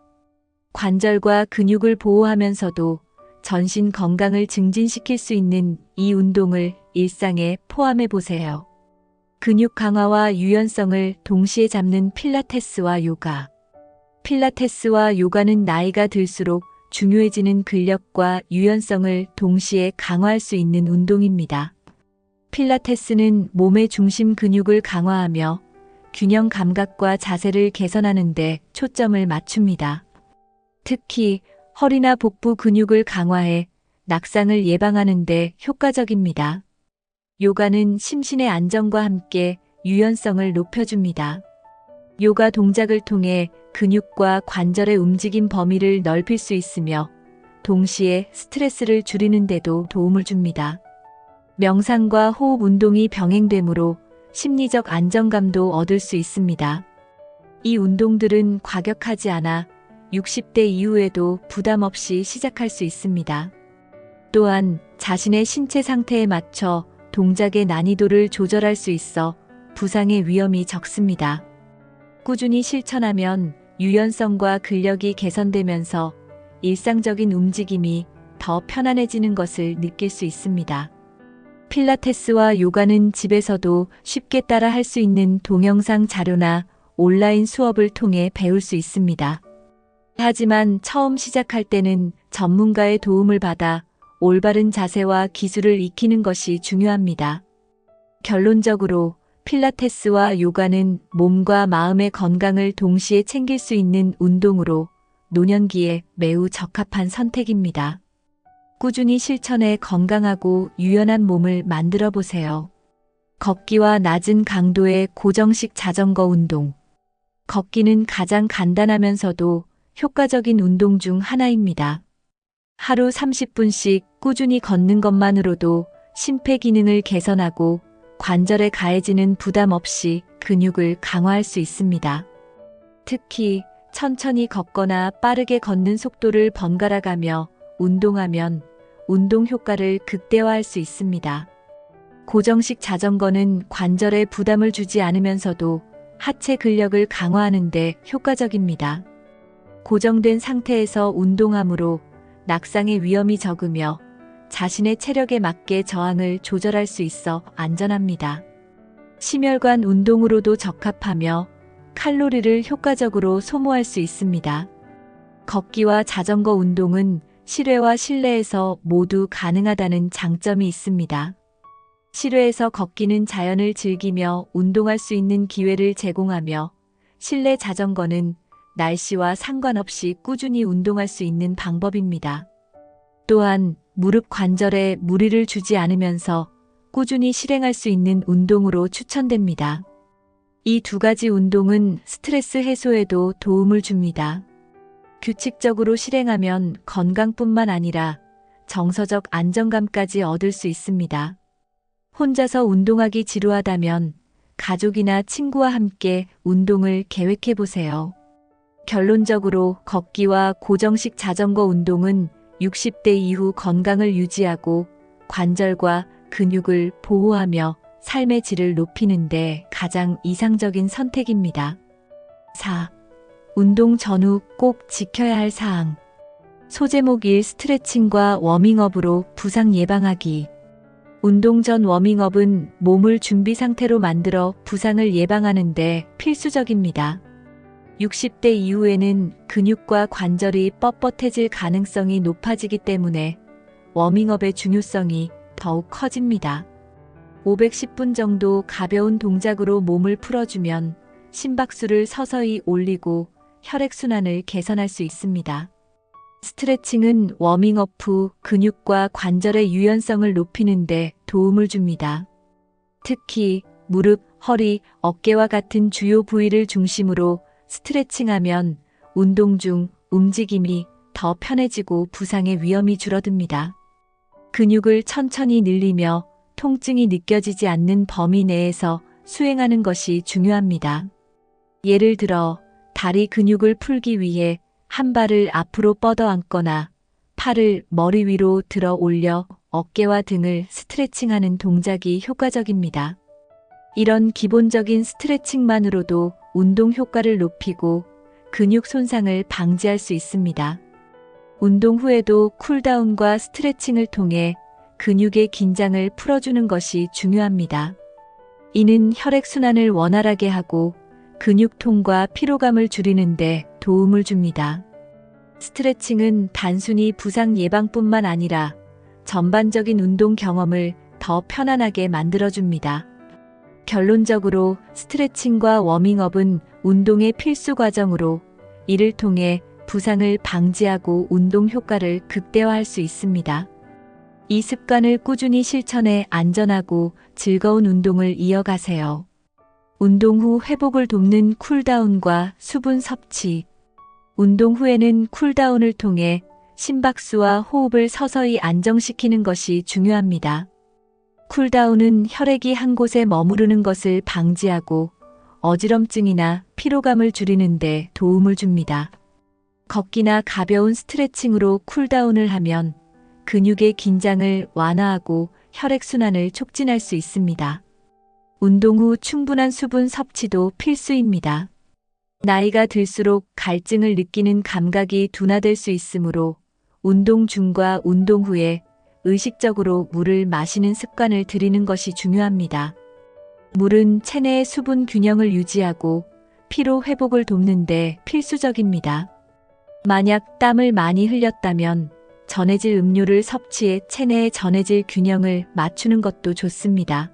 관절과 근육을 보호하면서도 전신 건강을 증진시킬 수 있는 이 운동을 일상에 포함해 보세요. 근육 강화와 유연성을 동시에 잡는 필라테스와 요가. 필라테스와 요가는 나이가 들수록 중요해지는 근력과 유연성을 동시에 강화할 수 있는 운동입니다. 필라테스는 몸의 중심 근육을 강화하며 균형 감각과 자세를 개선하는 데 초점을 맞춥니다. 특히 허리나 복부 근육을 강화해 낙상을 예방하는 데 효과적입니다. 요가는 심신의 안정과 함께 유연성을 높여줍니다. 요가 동작을 통해 근육과 관절의 움직임 범위를 넓힐 수 있으며 동시에 스트레스를 줄이는 데도 도움을 줍니다. 명상과 호흡 운동이 병행되므로 심리적 안정감도 얻을 수 있습니다. 이 운동들은 과격하지 않아 60대 이후에도 부담 없이 시작할 수 있습니다. 또한 자신의 신체 상태에 맞춰 동작의 난이도를 조절할 수 있어 부상의 위험이 적습니다. 꾸준히 실천하면 유연성과 근력이 개선되면서 일상적인 움직임이 더 편안해지는 것을 느낄 수 있습니다. 필라테스와 요가는 집에서도 쉽게 따라 할 수 있는 동영상 자료나 온라인 수업을 통해 배울 수 있습니다. 하지만 처음 시작할 때는 전문가의 도움을 받아 올바른 자세와 기술을 익히는 것이 중요합니다. 결론적으로 필라테스와 요가는 몸과 마음의 건강을 동시에 챙길 수 있는 운동으로 노년기에 매우 적합한 선택입니다. 꾸준히 실천해 건강하고 유연한 몸을 만들어 보세요. 걷기와 낮은 강도의 고정식 자전거 운동. 걷기는 가장 간단하면서도 효과적인 운동 중 하나입니다. 하루 30분씩 꾸준히 걷는 것만으로도 심폐 기능을 개선하고 관절에 가해지는 부담 없이 근육을 강화할 수 있습니다. 특히 천천히 걷거나 빠르게 걷는 속도를 번갈아 가며 운동하면 운동 효과를 극대화할 수 있습니다. 고정식 자전거는 관절에 부담을 주지 않으면서도 하체 근력을 강화하는 데 효과적입니다. 고정된 상태에서 운동하므로 낙상의 위험이 적으며 자신의 체력에 맞게 저항을 조절할 수 있어 안전합니다. 심혈관 운동으로도 적합하며 칼로리를 효과적으로 소모할 수 있습니다. 걷기와 자전거 운동은 실외와 실내에서 모두 가능하다는 장점이 있습니다. 실외에서 걷기는 자연을 즐기며 운동할 수 있는 기회를 제공하며 실내 자전거는 날씨와 상관없이 꾸준히 운동할 수 있는 방법입니다. 또한 무릎 관절에 무리를 주지 않으면서 꾸준히 실행할 수 있는 운동으로 추천됩니다. 이 두 가지 운동은 스트레스 해소에도 도움을 줍니다. 규칙적으로 실행하면 건강뿐만 아니라 정서적 안정감까지 얻을 수 있습니다. 혼자서 운동하기 지루하다면 가족이나 친구와 함께 운동을 계획해 보세요. 결론적으로 걷기와 고정식 자전거 운동은 60대 이후 건강을 유지하고 관절과 근육을 보호하며 삶의 질을 높이는 데 가장 이상적인 선택입니다. 4. 운동 전후 꼭 지켜야 할 사항. 소제목 1. 스트레칭과 워밍업으로 부상 예방하기. 운동 전 워밍업은 몸을 준비 상태로 만들어 부상을 예방하는 데 필수적입니다. 60대 이후에는 근육과 관절이 뻣뻣해질 가능성이 높아지기 때문에 워밍업의 중요성이 더욱 커집니다. 510분 정도 가벼운 동작으로 몸을 풀어주면 심박수를 서서히 올리고 혈액순환을 개선할 수 있습니다. 스트레칭은 워밍업 후 근육과 관절의 유연성을 높이는 데 도움을 줍니다. 특히 무릎, 허리, 어깨와 같은 주요 부위를 중심으로 스트레칭하면 운동 중 움직임이 더 편해지고 부상의 위험이 줄어듭니다. 근육을 천천히 늘리며 통증이 느껴지지 않는 범위 내에서 수행하는 것이 중요합니다. 예를 들어 다리 근육을 풀기 위해 한 발을 앞으로 뻗어 앉거나 팔을 머리 위로 들어 올려 어깨와 등을 스트레칭하는 동작이 효과적입니다. 이런 기본적인 스트레칭만으로도 운동 효과를 높이고 근육 손상을 방지할 수 있습니다. 운동 후에도 쿨다운과 스트레칭을 통해 근육의 긴장을 풀어주는 것이 중요합니다. 이는 혈액순환을 원활하게 하고 근육통과 피로감을 줄이는 데 도움을 줍니다. 스트레칭은 단순히 부상 예방뿐만 아니라 전반적인 운동 경험을 더 편안하게 만들어줍니다. 결론적으로 스트레칭과 워밍업은 운동의 필수 과정으로 이를 통해 부상을 방지하고 운동 효과를 극대화할 수 있습니다. 이 습관을 꾸준히 실천해 안전하고 즐거운 운동을 이어가세요. 운동 후 회복을 돕는 쿨다운과 수분 섭취. 운동 후에는 쿨다운을 통해 심박수와 호흡을 서서히 안정시키는 것이 중요합니다. 쿨다운은 혈액이 한 곳에 머무르는 것을 방지하고 어지럼증이나 피로감을 줄이는 데 도움을 줍니다. 걷기나 가벼운 스트레칭으로 쿨다운을 하면 근육의 긴장을 완화하고 혈액순환을 촉진할 수 있습니다. 운동 후 충분한 수분 섭취도 필수입니다. 나이가 들수록 갈증을 느끼는 감각이 둔화될 수 있으므로 운동 중과 운동 후에 의식적으로 물을 마시는 습관을 들이는 것이 중요합니다. 물은 체내의 수분 균형을 유지하고 피로 회복을 돕는 데 필수적입니다. 만약 땀을 많이 흘렸다면 전해질 음료를 섭취해 체내의 전해질 균형을 맞추는 것도 좋습니다.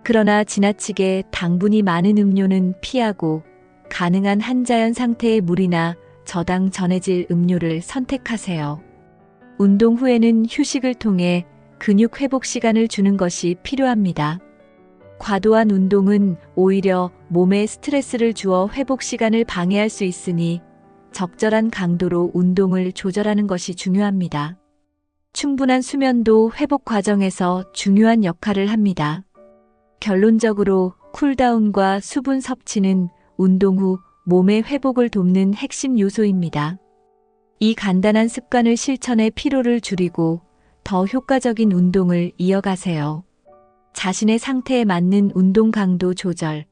그러나 지나치게 당분이 많은 음료는 피하고 가능한 한자연 상태의 물이나 저당 전해질 음료를 선택하세요. 운동 후에는 휴식을 통해 근육 회복 시간을 주는 것이 필요합니다. 과도한 운동은 오히려 몸에 스트레스를 주어 회복 시간을 방해할 수 있으니 적절한 강도로 운동을 조절하는 것이 중요합니다. 충분한 수면도 회복 과정에서 중요한 역할을 합니다. 결론적으로 쿨다운과 수분 섭취는 운동 후 몸의 회복을 돕는 핵심 요소입니다. 이 간단한 습관을 실천해 피로를 줄이고 더 효과적인 운동을 이어가세요. 자신의 상태에 맞는 운동 강도 조절.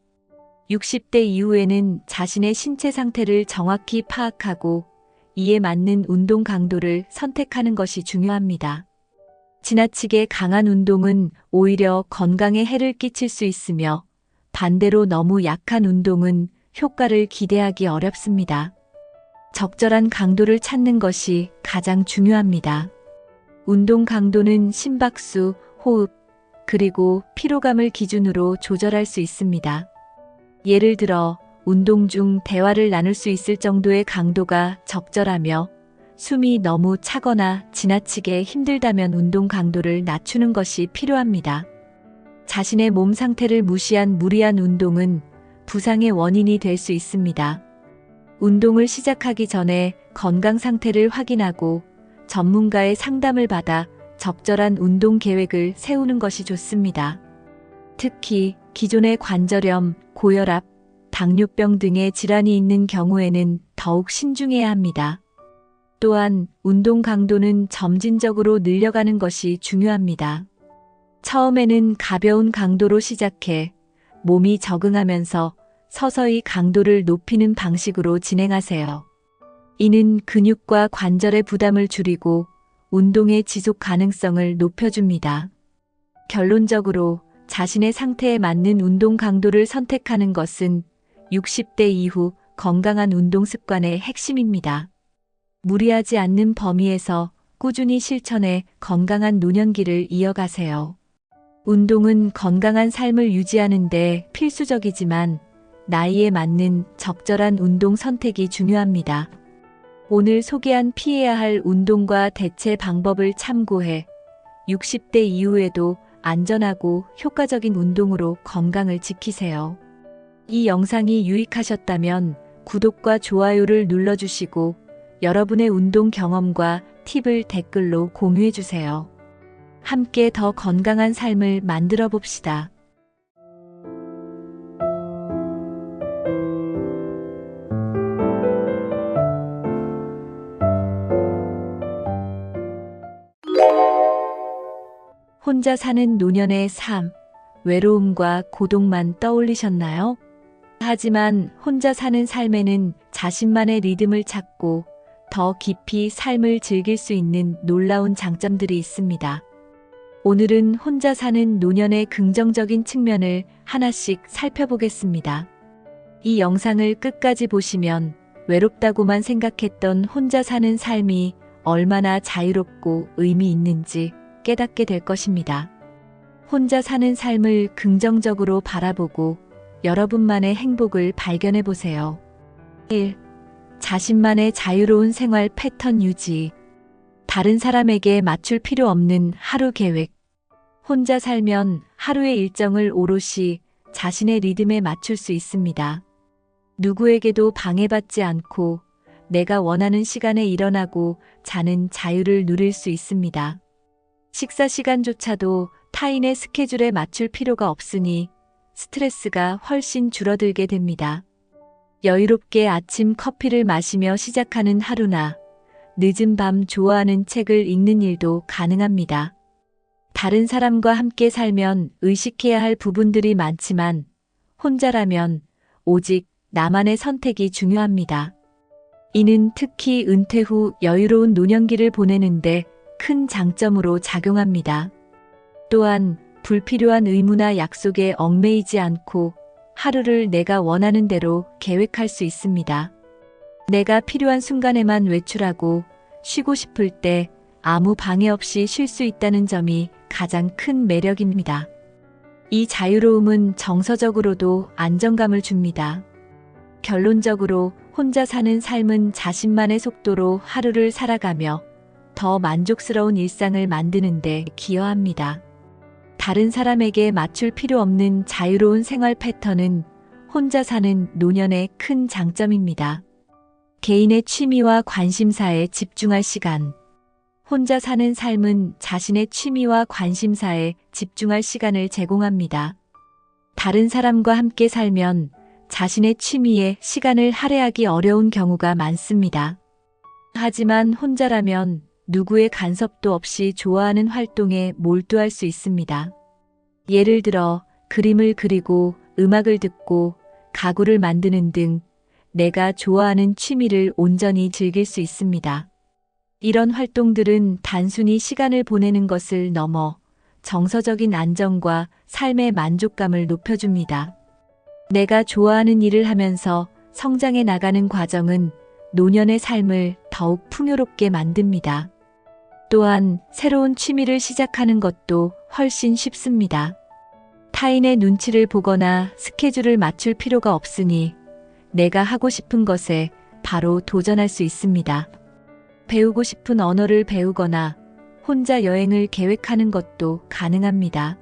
60대 이후에는 자신의 신체 상태를 정확히 파악하고 이에 맞는 운동 강도를 선택하는 것이 중요합니다. 지나치게 강한 운동은 오히려 건강에 해를 끼칠 수 있으며 반대로 너무 약한 운동은 효과를 기대하기 어렵습니다. 적절한 강도를 찾는 것이 가장 중요합니다. 운동 강도는 심박수, 호흡, 그리고 피로감을 기준으로 조절할 수 있습니다. 예를 들어 운동 중 대화를 나눌 수 있을 정도의 강도가 적절하며 숨이 너무 차거나 지나치게 힘들다면 운동 강도를 낮추는 것이 필요합니다. 자신의 몸 상태를 무시한 무리한 운동은 부상의 원인이 될 수 있습니다. 운동을 시작하기 전에 건강 상태를 확인하고 전문가의 상담을 받아 적절한 운동 계획을 세우는 것이 좋습니다. 특히 기존의 관절염, 고혈압, 당뇨병 등의 질환이 있는 경우에는 더욱 신중해야 합니다. 또한 운동 강도는 점진적으로 늘려가는 것이 중요합니다. 처음에는 가벼운 강도로 시작해 몸이 적응하면서 서서히 강도를 높이는 방식으로 진행하세요. 이는 근육과 관절의 부담을 줄이고 운동의 지속 가능성을 높여줍니다. 결론적으로 자신의 상태에 맞는 운동 강도를 선택하는 것은 60대 이후 건강한 운동 습관의 핵심입니다. 무리하지 않는 범위에서 꾸준히 실천해 건강한 노년기를 이어가세요. 운동은 건강한 삶을 유지하는 데 필수적이지만 나이에 맞는 적절한 운동 선택이 중요합니다. 오늘 소개한 피해야 할 운동과 대체 방법을 참고해 60대 이후에도 안전하고 효과적인 운동으로 건강을 지키세요. 이 영상이 유익하셨다면 구독과 좋아요를 눌러주시고 여러분의 운동 경험과 팁을 댓글로 공유해주세요. 함께 더 건강한 삶을 만들어 봅시다. 혼자 사는 노년의 삶, 외로움과 고독만 떠올리셨나요? 하지만 혼자 사는 삶에는 자신만의 리듬을 찾고 더 깊이 삶을 즐길 수 있는 놀라운 장점들이 있습니다. 오늘은 혼자 사는 노년의 긍정적인 측면을 하나씩 살펴보겠습니다. 이 영상을 끝까지 보시면 외롭다고만 생각했던 혼자 사는 삶이 얼마나 자유롭고 의미 있는지 깨닫게 될 것입니다. 혼자 사는 삶을 긍정적으로 바라보고 여러분만의 행복을 발견해 보세요. 1. 자신만의 자유로운 생활 패턴 유지. 다른 사람에게 맞출 필요 없는 하루 계획. 혼자 살면 하루의 일정을 오롯이 자신의 리듬에 맞출 수 있습니다. 누구에게도 방해받지 않고 내가 원하는 시간에 일어나고 자는 자유를 누릴 수 있습니다. 식사 시간조차도 타인의 스케줄에 맞출 필요가 없으니 스트레스가 훨씬 줄어들게 됩니다. 여유롭게 아침 커피를 마시며 시작하는 하루나 늦은 밤 좋아하는 책을 읽는 일도 가능합니다. 다른 사람과 함께 살면 의식해야 할 부분들이 많지만 혼자라면 오직 나만의 선택이 중요합니다. 이는 특히 은퇴 후 여유로운 노년기를 보내는데 큰 장점으로 작용합니다. 또한 불필요한 의무나 약속에 얽매이지 않고 하루를 내가 원하는 대로 계획할 수 있습니다. 내가 필요한 순간에만 외출하고 쉬고 싶을 때 아무 방해 없이 쉴 수 있다는 점이 가장 큰 매력입니다. 이 자유로움은 정서적으로도 안정감을 줍니다. 결론적으로 혼자 사는 삶은 자신만의 속도로 하루를 살아가며 더 만족스러운 일상을 만드는 데 기여합니다. 다른 사람에게 맞출 필요 없는 자유로운 생활 패턴은 혼자 사는 노년의 큰 장점입니다. 개인의 취미와 관심사에 집중할 시간. 혼자 사는 삶은 자신의 취미와 관심사에 집중할 시간을 제공합니다. 다른 사람과 함께 살면 자신의 취미에 시간을 할애하기 어려운 경우가 많습니다. 하지만 혼자라면 누구의 간섭도 없이 좋아하는 활동에 몰두할 수 있습니다. 예를 들어 그림을 그리고 음악을 듣고 가구를 만드는 등 내가 좋아하는 취미를 온전히 즐길 수 있습니다. 이런 활동들은 단순히 시간을 보내는 것을 넘어 정서적인 안정과 삶의 만족감을 높여줍니다. 내가 좋아하는 일을 하면서 성장해 나가는 과정은 노년의 삶을 더욱 풍요롭게 만듭니다. 또한 새로운 취미를 시작하는 것도 훨씬 쉽습니다. 타인의 눈치를 보거나 스케줄을 맞출 필요가 없으니 내가 하고 싶은 것에 바로 도전할 수 있습니다. 배우고 싶은 언어를 배우거나 혼자 여행을 계획하는 것도 가능합니다.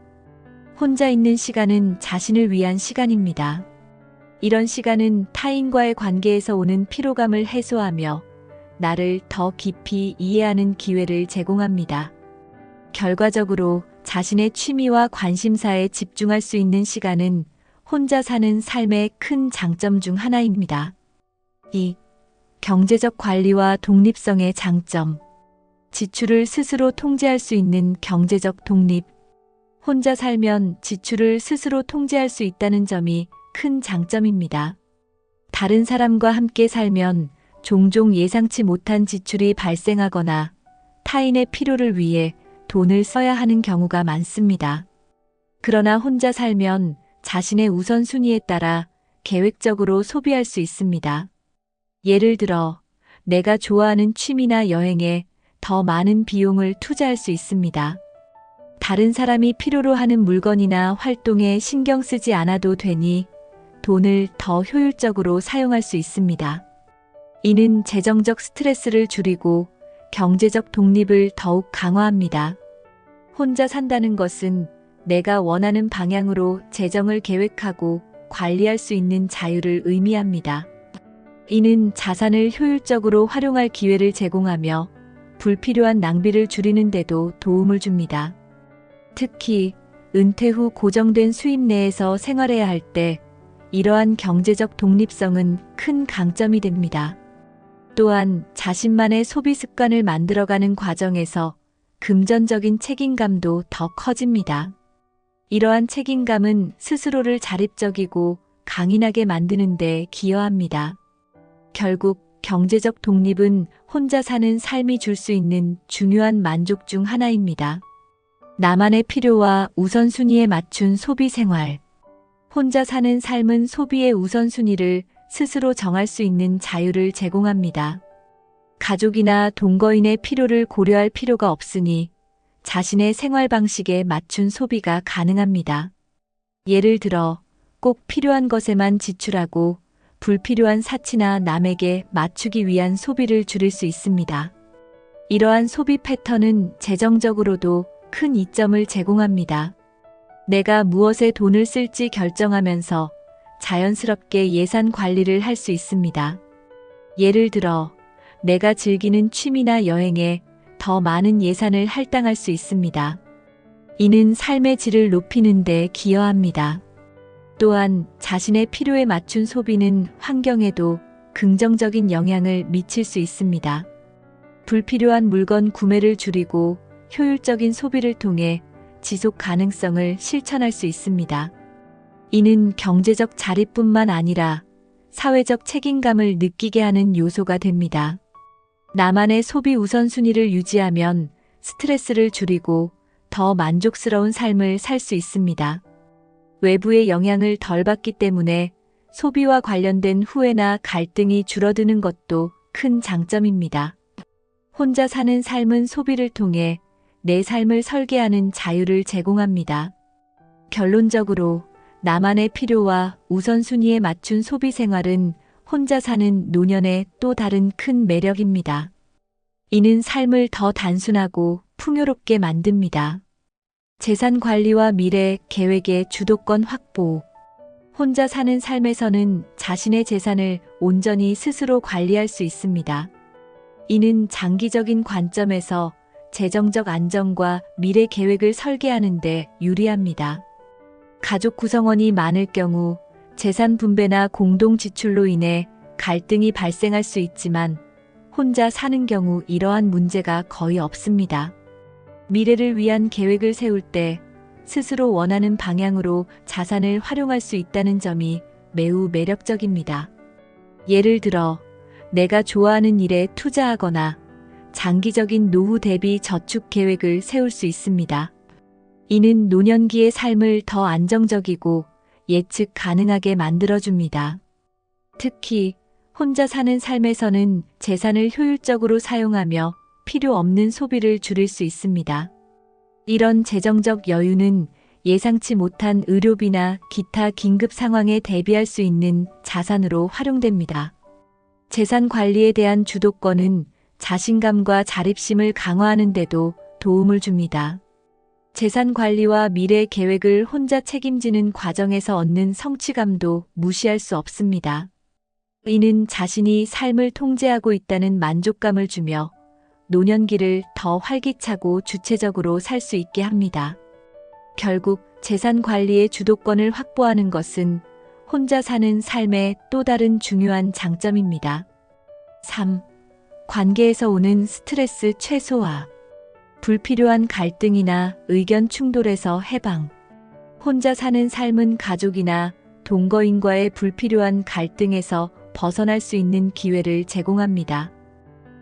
혼자 있는 시간은 자신을 위한 시간입니다. 이런 시간은 타인과의 관계에서 오는 피로감을 해소하며 나를 더 깊이 이해하는 기회를 제공합니다. 결과적으로 자신의 취미와 관심사에 집중할 수 있는 시간은 혼자 사는 삶의 큰 장점 중 하나입니다. 2. 경제적 관리와 독립성의 장점. 지출을 스스로 통제할 수 있는 경제적 독립. 혼자 살면 지출을 스스로 통제할 수 있다는 점이 큰 장점입니다. 다른 사람과 함께 살면 종종 예상치 못한 지출이 발생하거나 타인의 필요를 위해 돈을 써야 하는 경우가 많습니다. 그러나 혼자 살면 자신의 우선순위에 따라 계획적으로 소비할 수 있습니다. 예를 들어, 내가 좋아하는 취미나 여행에 더 많은 비용을 투자할 수 있습니다. 다른 사람이 필요로 하는 물건이나 활동에 신경 쓰지 않아도 되니 돈을 더 효율적으로 사용할 수 있습니다. 이는 재정적 스트레스를 줄이고 경제적 독립을 더욱 강화합니다. 혼자 산다는 것은 내가 원하는 방향으로 재정을 계획하고 관리할 수 있는 자유를 의미합니다. 이는 자산을 효율적으로 활용할 기회를 제공하며 불필요한 낭비를 줄이는 데도 도움을 줍니다. 특히 은퇴 후 고정된 수입 내에서 생활해야 할 때 이러한 경제적 독립성은 큰 강점이 됩니다. 또한 자신만의 소비 습관을 만들어가는 과정에서 금전적인 책임감도 더 커집니다. 이러한 책임감은 스스로를 자립적이고 강인하게 만드는 데 기여합니다. 결국 경제적 독립은 혼자 사는 삶이 줄 수 있는 중요한 만족 중 하나입니다. 나만의 필요와 우선순위에 맞춘 소비 생활. 혼자 사는 삶은 소비의 우선순위를 스스로 정할 수 있는 자유를 제공합니다. 가족이나 동거인의 필요를 고려할 필요가 없으니 자신의 생활 방식에 맞춘 소비가 가능합니다. 예를 들어 꼭 필요한 것에만 지출하고 불필요한 사치나 남에게 맞추기 위한 소비를 줄일 수 있습니다. 이러한 소비 패턴은 재정적으로도 큰 이점을 제공합니다. 내가 무엇에 돈을 쓸지 결정하면서 자연스럽게 예산 관리를 할 수 있습니다. 예를 들어 내가 즐기는 취미나 여행에 더 많은 예산을 할당할 수 있습니다. 이는 삶의 질을 높이는 데 기여합니다. 또한 자신의 필요에 맞춘 소비는 환경에도 긍정적인 영향을 미칠 수 있습니다. 불필요한 물건 구매를 줄이고 효율적인 소비를 통해 지속 가능성을 실천할 수 있습니다. 이는 경제적 자립뿐만 아니라 사회적 책임감을 느끼게 하는 요소가 됩니다. 나만의 소비 우선순위를 유지하면 스트레스를 줄이고 더 만족스러운 삶을 살 수 있습니다. 외부의 영향을 덜 받기 때문에 소비와 관련된 후회나 갈등이 줄어드는 것도 큰 장점입니다. 혼자 사는 삶은 소비를 통해 내 삶을 설계하는 자유를 제공합니다. 결론적으로 나만의 필요와 우선순위에 맞춘 소비 생활은 혼자 사는 노년의 또 다른 큰 매력입니다. 이는 삶을 더 단순하고 풍요롭게 만듭니다. 재산 관리와 미래 계획의 주도권 확보. 혼자 사는 삶에서는 자신의 재산을 온전히 스스로 관리할 수 있습니다. 이는 장기적인 관점에서 재정적 안정과 미래 계획을 설계하는 데 유리합니다. 가족 구성원이 많을 경우 재산 분배나 공동 지출로 인해 갈등이 발생할 수 있지만 혼자 사는 경우 이러한 문제가 거의 없습니다. 미래를 위한 계획을 세울 때 스스로 원하는 방향으로 자산을 활용할 수 있다는 점이 매우 매력적입니다. 예를 들어 내가 좋아하는 일에 투자하거나 장기적인 노후 대비 저축 계획을 세울 수 있습니다. 이는 노년기의 삶을 더 안정적이고 예측 가능하게 만들어줍니다. 특히 혼자 사는 삶에서는 재산을 효율적으로 사용하며 필요 없는 소비를 줄일 수 있습니다. 이런 재정적 여유는 예상치 못한 의료비나 기타 긴급 상황에 대비할 수 있는 자산으로 활용됩니다. 재산 관리에 대한 주도권은 자신감과 자립심을 강화하는 데도 도움을 줍니다. 재산 관리와 미래 계획을 혼자 책임지는 과정에서 얻는 성취감도 무시할 수 없습니다. 이는 자신이 삶을 통제하고 있다는 만족감을 주며 노년기를 더 활기차고 주체적으로 살 수 있게 합니다. 결국 재산 관리의 주도권을 확보하는 것은 혼자 사는 삶의 또 다른 중요한 장점입니다. 3. 관계에서 오는 스트레스 최소화. 불필요한 갈등이나 의견 충돌에서 해방. 혼자 사는 삶은 가족이나 동거인과의 불필요한 갈등에서 벗어날 수 있는 기회를 제공합니다.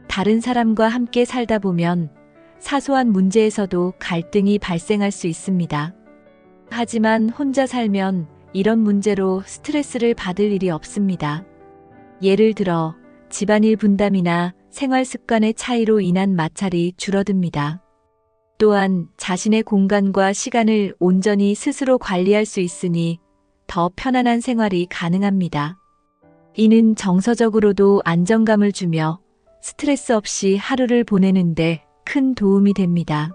다른 사람과 함께 살다 보면 사소한 문제에서도 갈등이 발생할 수 있습니다. 하지만 혼자 살면 이런 문제로 스트레스를 받을 일이 없습니다. 예를 들어 집안일 분담이나 생활 습관의 차이로 인한 마찰이 줄어듭니다. 또한 자신의 공간과 시간을 온전히 스스로 관리할 수 있으니 더 편안한 생활이 가능합니다. 이는 정서적으로도 안정감을 주며 스트레스 없이 하루를 보내는데 큰 도움이 됩니다.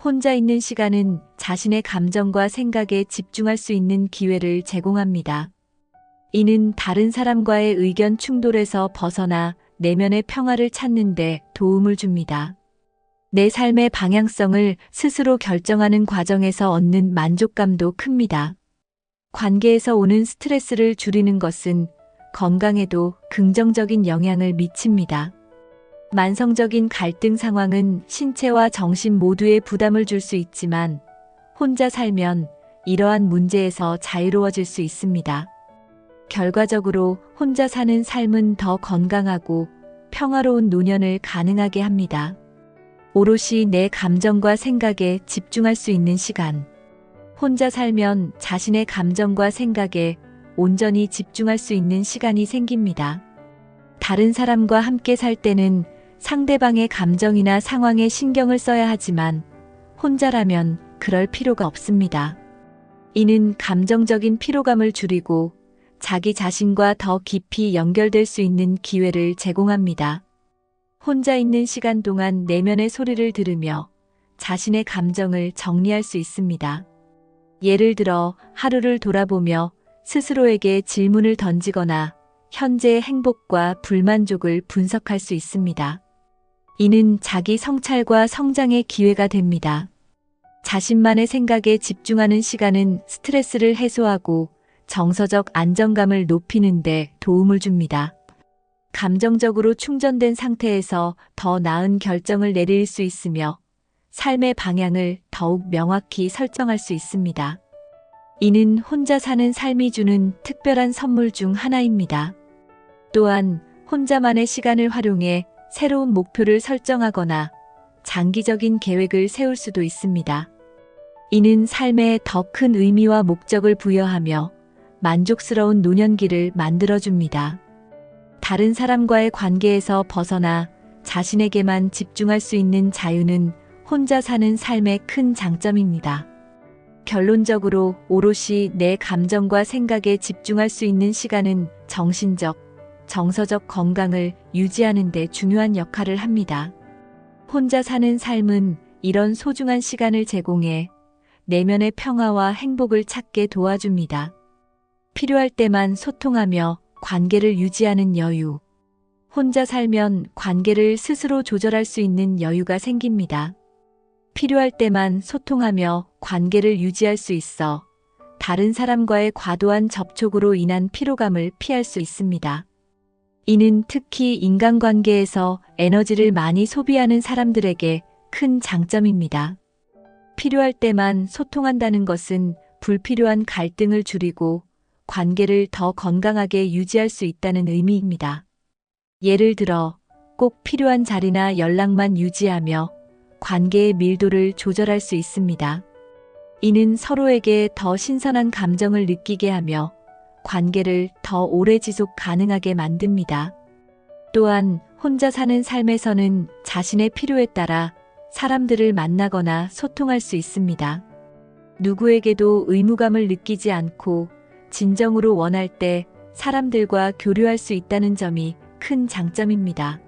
혼자 있는 시간은 자신의 감정과 생각에 집중할 수 있는 기회를 제공합니다. 이는 다른 사람과의 의견 충돌에서 벗어나 내면의 평화를 찾는 데 도움을 줍니다. 내 삶의 방향성을 스스로 결정하는 과정에서 얻는 만족감도 큽니다. 관계에서 오는 스트레스를 줄이는 것은 건강에도 긍정적인 영향을 미칩니다. 만성적인 갈등 상황은 신체와 정신 모두에 부담을 줄 수 있지만 혼자 살면 이러한 문제에서 자유로워질 수 있습니다. 결과적으로 혼자 사는 삶은 더 건강하고 평화로운 노년을 가능하게 합니다. 오롯이 내 감정과 생각에 집중할 수 있는 시간. 혼자 살면 자신의 감정과 생각에 온전히 집중할 수 있는 시간이 생깁니다. 다른 사람과 함께 살 때는 상대방의 감정이나 상황에 신경을 써야 하지만 혼자라면 그럴 필요가 없습니다. 이는 감정적인 피로감을 줄이고 자기 자신과 더 깊이 연결될 수 있는 기회를 제공합니다. 혼자 있는 시간 동안 내면의 소리를 들으며 자신의 감정을 정리할 수 있습니다. 예를 들어 하루를 돌아보며 스스로에게 질문을 던지거나 현재의 행복과 불만족을 분석할 수 있습니다. 이는 자기 성찰과 성장의 기회가 됩니다. 자신만의 생각에 집중하는 시간은 스트레스를 해소하고 정서적 안정감을 높이는 데 도움을 줍니다. 감정적으로 충전된 상태에서 더 나은 결정을 내릴 수 있으며 삶의 방향을 더욱 명확히 설정할 수 있습니다. 이는 혼자 사는 삶이 주는 특별한 선물 중 하나입니다. 또한 혼자만의 시간을 활용해 새로운 목표를 설정하거나 장기적인 계획을 세울 수도 있습니다. 이는 삶에 더 큰 의미와 목적을 부여하며 만족스러운 노년기를 만들어줍니다. 다른 사람과의 관계에서 벗어나 자신에게만 집중할 수 있는 자유는 혼자 사는 삶의 큰 장점입니다. 결론적으로 오롯이 내 감정과 생각에 집중할 수 있는 시간은 정신적, 정서적 건강을 유지하는 데 중요한 역할을 합니다. 혼자 사는 삶은 이런 소중한 시간을 제공해 내면의 평화와 행복을 찾게 도와줍니다. 필요할 때만 소통하며 관계를 유지하는 여유. 혼자 살면 관계를 스스로 조절할 수 있는 여유가 생깁니다. 필요할 때만 소통하며 관계를 유지할 수 있어 다른 사람과의 과도한 접촉으로 인한 피로감을 피할 수 있습니다. 이는 특히 인간관계에서 에너지를 많이 소비하는 사람들에게 큰 장점입니다. 필요할 때만 소통한다는 것은 불필요한 갈등을 줄이고 관계를 더 건강하게 유지할 수 있다는 의미입니다. 예를 들어 꼭 필요한 자리나 연락만 유지하며 관계의 밀도를 조절할 수 있습니다. 이는 서로에게 더 신선한 감정을 느끼게 하며 관계를 더 오래 지속 가능하게 만듭니다. 또한 혼자 사는 삶에서는 자신의 필요에 따라 사람들을 만나거나 소통할 수 있습니다. 누구에게도 의무감을 느끼지 않고 진정으로 원할 때 사람들과 교류할 수 있다는 점이 큰 장점입니다.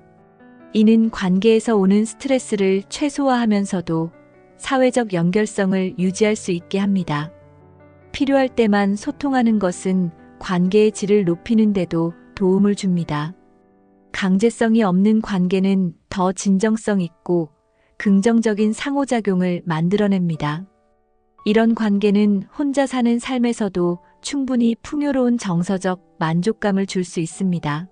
이는 관계에서 오는 스트레스를 최소화하면서도 사회적 연결성을 유지할 수 있게 합니다. 필요할 때만 소통하는 것은 관계의 질을 높이는 데도 도움을 줍니다. 강제성이 없는 관계는 더 진정성 있고 긍정적인 상호작용을 만들어냅니다. 이런 관계는 혼자 사는 삶에서도 충분히 풍요로운 정서적 만족감을 줄 수 있습니다.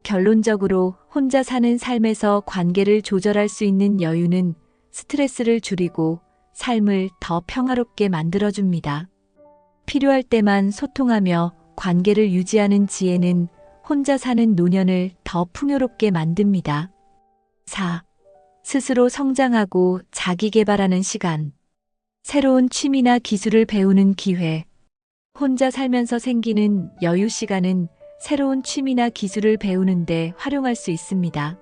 결론적으로 혼자 사는 삶에서 관계를 조절할 수 있는 여유는 스트레스를 줄이고 삶을 더 평화롭게 만들어줍니다. 필요할 때만 소통하며 관계를 유지하는 지혜는 혼자 사는 노년을 더 풍요롭게 만듭니다. 4. 스스로 성장하고 자기 개발하는 시간. 새로운 취미나 기술을 배우는 기회. 혼자 살면서 생기는 여유 시간은 새로운 취미나 기술을 배우는데 활용할 수 있습니다.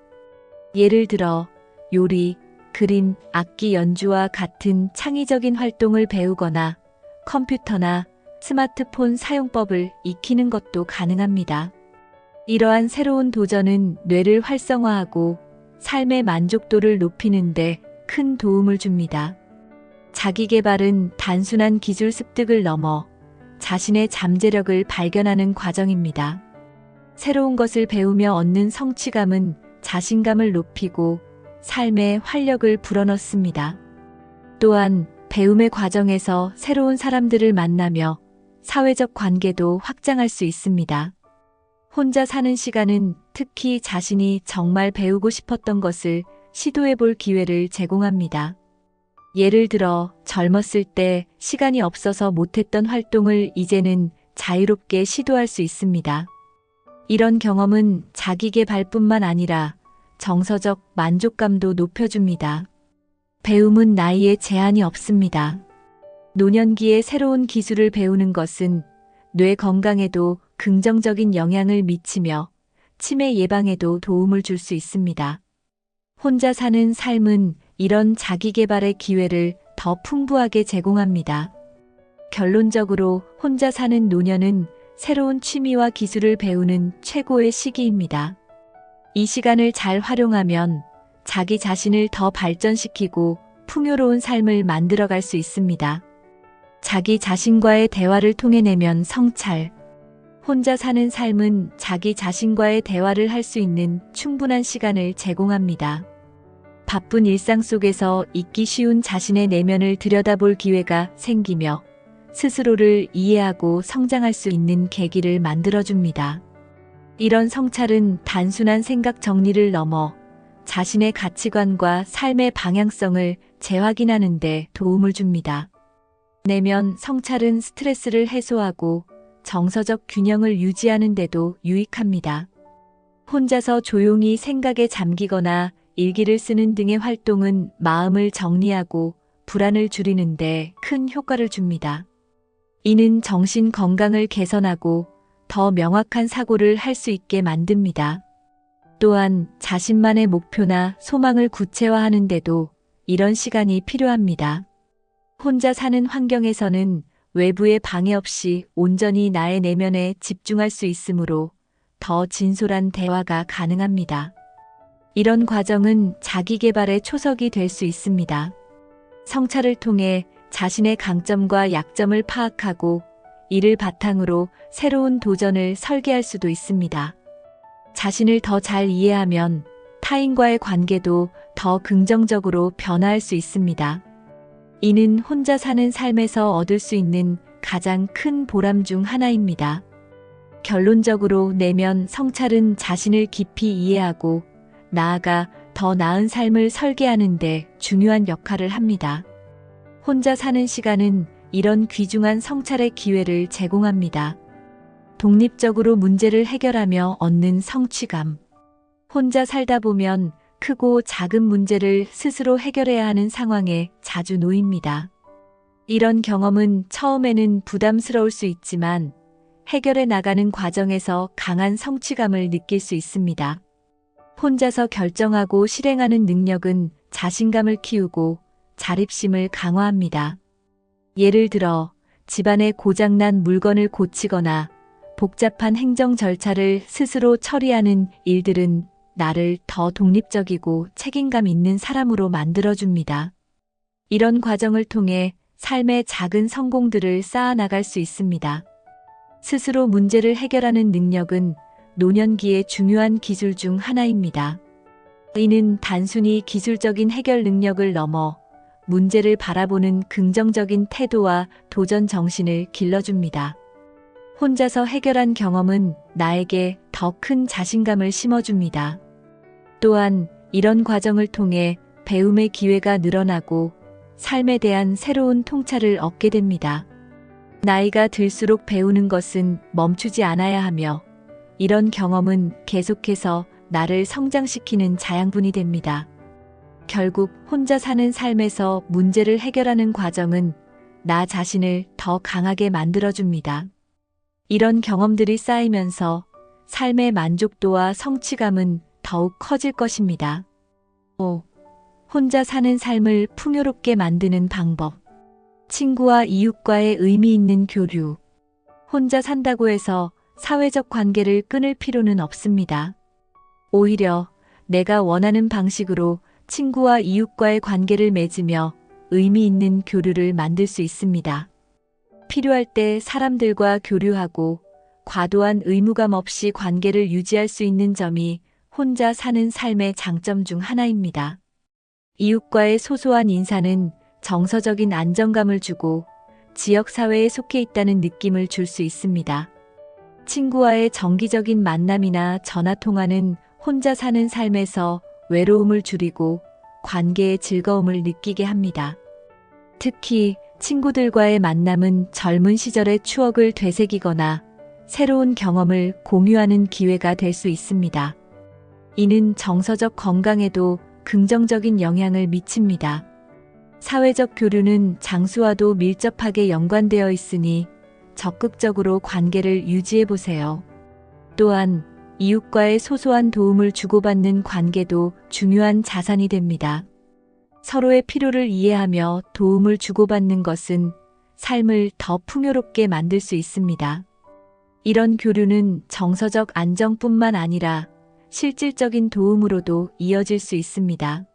예를 들어 요리, 그림, 악기 연주와 같은 창의적인 활동을 배우거나 컴퓨터나 스마트폰 사용법을 익히는 것도 가능합니다. 이러한 새로운 도전은 뇌를 활성화하고 삶의 만족도를 높이는 데 큰 도움을 줍니다. 자기 개발은 단순한 기술 습득을 넘어 자신의 잠재력을 발견하는 과정입니다. 새로운 것을 배우며 얻는 성취감은 자신감을 높이고 삶에 활력을 불어넣습니다. 또한 배움의 과정에서 새로운 사람들을 만나며 사회적 관계도 확장할 수 있습니다. 혼자 사는 시간은 특히 자신이 정말 배우고 싶었던 것을 시도해 볼 기회를 제공합니다. 예를 들어 젊었을 때 시간이 없어서 못했던 활동을 이제는 자유롭게 시도할 수 있습니다. 이런 경험은 자기 개발뿐만 아니라 정서적 만족감도 높여줍니다. 배움은 나이에 제한이 없습니다. 노년기에 새로운 기술을 배우는 것은 뇌 건강에도 긍정적인 영향을 미치며 치매 예방에도 도움을 줄 수 있습니다. 혼자 사는 삶은 이런 자기 개발의 기회를 더 풍부하게 제공합니다. 결론적으로 혼자 사는 노년은 새로운 취미와 기술을 배우는 최고의 시기입니다. 이 시간을 잘 활용하면 자기 자신을 더 발전시키고 풍요로운 삶을 만들어갈 수 있습니다. 자기 자신과의 대화를 통해 내면 성찰. 혼자 사는 삶은 자기 자신과의 대화를 할 수 있는 충분한 시간을 제공합니다. 바쁜 일상 속에서 잊기 쉬운 자신의 내면을 들여다볼 기회가 생기며 스스로를 이해하고 성장할 수 있는 계기를 만들어줍니다. 이런 성찰은 단순한 생각 정리를 넘어 자신의 가치관과 삶의 방향성을 재확인하는 데 도움을 줍니다. 내면 성찰은 스트레스를 해소하고 정서적 균형을 유지하는 데도 유익합니다. 혼자서 조용히 생각에 잠기거나 일기를 쓰는 등의 활동은 마음을 정리하고 불안을 줄이는 데 큰 효과를 줍니다. 이는 정신 건강을 개선하고 더 명확한 사고를 할 수 있게 만듭니다. 또한 자신만의 목표나 소망을 구체화하는 데도 이런 시간이 필요합니다. 혼자 사는 환경에서는 외부의 방해 없이 온전히 나의 내면에 집중할 수 있으므로 더 진솔한 대화가 가능합니다. 이런 과정은 자기 개발의 초석이 될 수 있습니다. 성찰을 통해 자신의 강점과 약점을 파악하고 이를 바탕으로 새로운 도전을 설계할 수도 있습니다. 자신을 더 잘 이해하면 타인과의 관계도 더 긍정적으로 변화할 수 있습니다. 이는 혼자 사는 삶에서 얻을 수 있는 가장 큰 보람 중 하나입니다. 결론적으로 내면 성찰은 자신을 깊이 이해하고 나아가 더 나은 삶을 설계하는 데 중요한 역할을 합니다. 혼자 사는 시간은 이런 귀중한 성찰의 기회를 제공합니다. 독립적으로 문제를 해결하며 얻는 성취감. 혼자 살다 보면 크고 작은 문제를 스스로 해결해야 하는 상황에 자주 놓입니다. 이런 경험은 처음에는 부담스러울 수 있지만 해결해 나가는 과정에서 강한 성취감을 느낄 수 있습니다. 혼자서 결정하고 실행하는 능력은 자신감을 키우고 자립심을 강화합니다. 예를 들어 집안에 고장난 물건을 고치거나 복잡한 행정 절차를 스스로 처리하는 일들은 나를 더 독립적이고 책임감 있는 사람으로 만들어줍니다. 이런 과정을 통해 삶의 작은 성공들을 쌓아나갈 수 있습니다. 스스로 문제를 해결하는 능력은 노년기의 중요한 기술 중 하나입니다. 이는 단순히 기술적인 해결 능력을 넘어 문제를 바라보는 긍정적인 태도와 도전 정신을 길러줍니다. 혼자서 해결한 경험은 나에게 더 큰 자신감을 심어줍니다. 또한 이런 과정을 통해 배움의 기회가 늘어나고 삶에 대한 새로운 통찰을 얻게 됩니다. 나이가 들수록 배우는 것은 멈추지 않아야 하며 이런 경험은 계속해서 나를 성장시키는 자양분이 됩니다. 결국 혼자 사는 삶에서 문제를 해결하는 과정은 나 자신을 더 강하게 만들어줍니다. 이런 경험들이 쌓이면서 삶의 만족도와 성취감은 더욱 커질 것입니다. 5. 혼자 사는 삶을 풍요롭게 만드는 방법. 친구와 이웃과의 의미 있는 교류. 혼자 산다고 해서 사회적 관계를 끊을 필요는 없습니다. 오히려 내가 원하는 방식으로 친구와 이웃과의 관계를 맺으며 의미 있는 교류를 만들 수 있습니다. 필요할 때 사람들과 교류하고 과도한 의무감 없이 관계를 유지할 수 있는 점이 혼자 사는 삶의 장점 중 하나입니다. 이웃과의 소소한 인사는 정서적인 안정감을 주고 지역사회에 속해 있다는 느낌을 줄 수 있습니다. 친구와의 정기적인 만남이나 전화통화는 혼자 사는 삶에서 외로움을 줄이고 관계의 즐거움을 느끼게 합니다. 특히 친구들과의 만남은 젊은 시절의 추억을 되새기거나 새로운 경험을 공유하는 기회가 될 수 있습니다. 이는 정서적 건강에도 긍정적인 영향을 미칩니다. 사회적 교류는 장수와도 밀접하게 연관되어 있으니 적극적으로 관계를 유지해 보세요. 또한 이웃과의 소소한 도움을 주고받는 관계도 중요한 자산이 됩니다. 서로의 필요를 이해하며 도움을 주고받는 것은 삶을 더 풍요롭게 만들 수 있습니다. 이런 교류는 정서적 안정뿐만 아니라 실질적인 도움으로도 이어질 수 있습니다.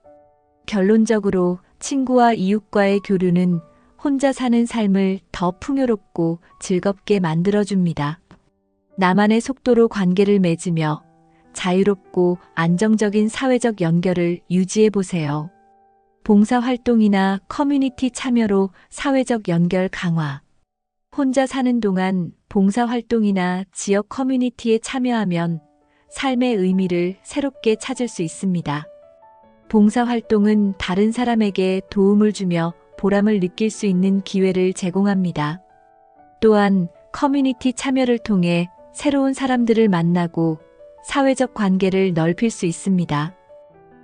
결론적으로 친구와 이웃과의 교류는 혼자 사는 삶을 더 풍요롭고 즐겁게 만들어줍니다. 나만의 속도로 관계를 맺으며 자유롭고 안정적인 사회적 연결을 유지해 보세요. 봉사활동이나 커뮤니티 참여로 사회적 연결 강화. 혼자 사는 동안 봉사활동이나 지역 커뮤니티에 참여하면 삶의 의미를 새롭게 찾을 수 있습니다. 봉사활동은 다른 사람에게 도움을 주며 보람을 느낄 수 있는 기회를 제공합니다. 또한 커뮤니티 참여를 통해 새로운 사람들을 만나고 사회적 관계를 넓힐 수 있습니다.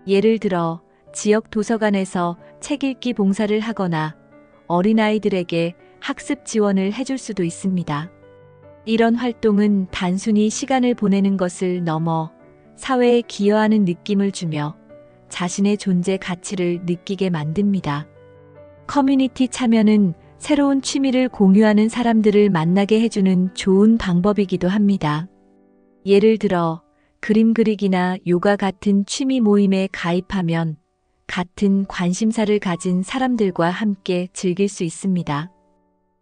예를 들어 지역 도서관에서 책 읽기 봉사를 하거나 어린아이들에게 학습 지원을 해줄 수도 있습니다. 이런 활동은 단순히 시간을 보내는 것을 넘어 사회에 기여하는 느낌을 주며 자신의 존재 가치를 느끼게 만듭니다. 커뮤니티 참여는 새로운 취미를 공유하는 사람들을 만나게 해주는 좋은 방법이기도 합니다. 예를 들어 그림 그리기나 요가 같은 취미 모임에 가입하면 같은 관심사를 가진 사람들과 함께 즐길 수 있습니다.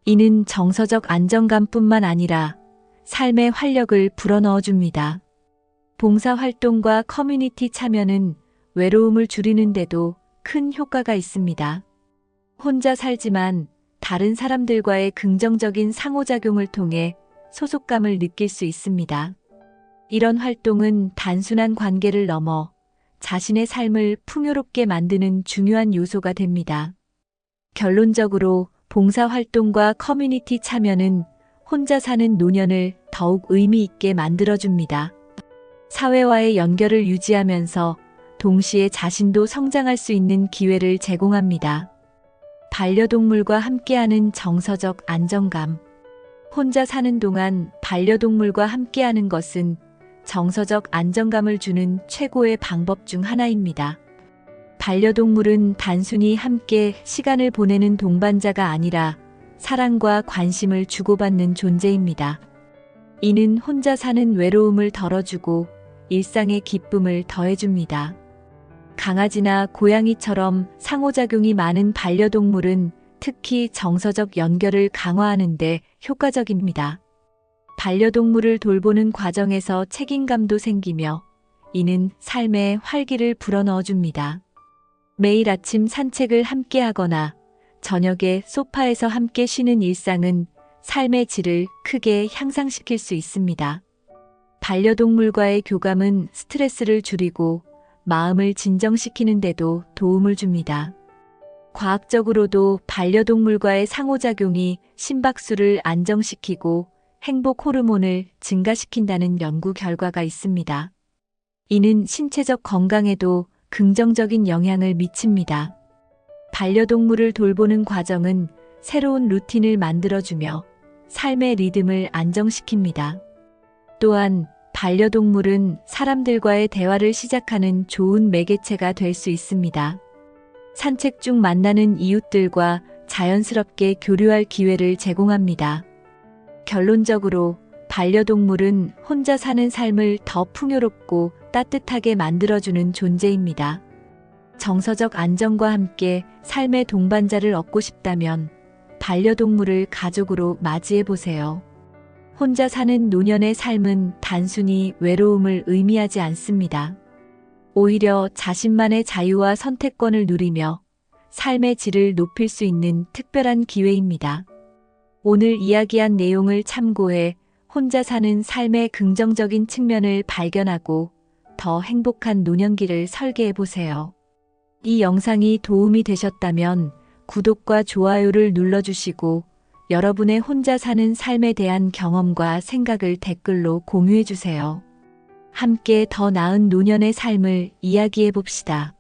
이는 정서적 안정감뿐만 아니라 삶의 활력을 불어넣어 줍니다. 봉사활동과 커뮤니티 참여는 외로움을 줄이는데도 큰 효과가 있습니다. 혼자 살지만 다른 사람들과의 긍정적인 상호작용을 통해 소속감을 느낄 수 있습니다. 이런 활동은 단순한 관계를 넘어 자신의 삶을 풍요롭게 만드는 중요한 요소가 됩니다. 결론적으로 봉사활동과 커뮤니티 참여는 혼자 사는 노년을 더욱 의미 있게 만들어줍니다. 사회와의 연결을 유지하면서 동시에 자신도 성장할 수 있는 기회를 제공합니다. 반려동물과 함께하는 정서적 안정감. 혼자 사는 동안 반려동물과 함께하는 것은 정서적 안정감을 주는 최고의 방법 중 하나입니다. 반려동물은 단순히 함께 시간을 보내는 동반자가 아니라 사랑과 관심을 주고받는 존재입니다. 이는 혼자 사는 외로움을 덜어주고 일상의 기쁨을 더해줍니다. 강아지나 고양이처럼 상호작용이 많은 반려동물은 특히 정서적 연결을 강화하는 데 효과적입니다. 반려동물을 돌보는 과정에서 책임감도 생기며 이는 삶에 활기를 불어넣어줍니다. 매일 아침 산책을 함께 하거나 저녁에 소파에서 함께 쉬는 일상은 삶의 질을 크게 향상시킬 수 있습니다. 반려동물과의 교감은 스트레스를 줄이고 마음을 진정시키는 데도 도움을 줍니다. 과학적으로도 반려동물과의 상호작용이 심박수를 안정시키고 행복 호르몬을 증가시킨다는 연구 결과가 있습니다. 이는 신체적 건강에도 긍정적인 영향을 미칩니다. 반려동물을 돌보는 과정은 새로운 루틴을 만들어주며 삶의 리듬을 안정시킵니다. 또한 반려동물은 사람들과의 대화를 시작하는 좋은 매개체가 될 수 있습니다. 산책 중 만나는 이웃들과 자연스럽게 교류할 기회를 제공합니다. 결론적으로 반려동물은 혼자 사는 삶을 더 풍요롭고 따뜻하게 만들어주는 존재입니다. 정서적 안정과 함께 삶의 동반자를 얻고 싶다면 반려동물을 가족으로 맞이해보세요. 혼자 사는 노년의 삶은 단순히 외로움을 의미하지 않습니다. 오히려 자신만의 자유와 선택권을 누리며 삶의 질을 높일 수 있는 특별한 기회입니다. 오늘 이야기한 내용을 참고해 혼자 사는 삶의 긍정적인 측면을 발견하고 더 행복한 노년기를 설계해보세요. 이 영상이 도움이 되셨다면 구독과 좋아요를 눌러주시고 여러분의 혼자 사는 삶에 대한 경험과 생각을 댓글로 공유해주세요. 함께 더 나은 노년의 삶을 이야기해봅시다.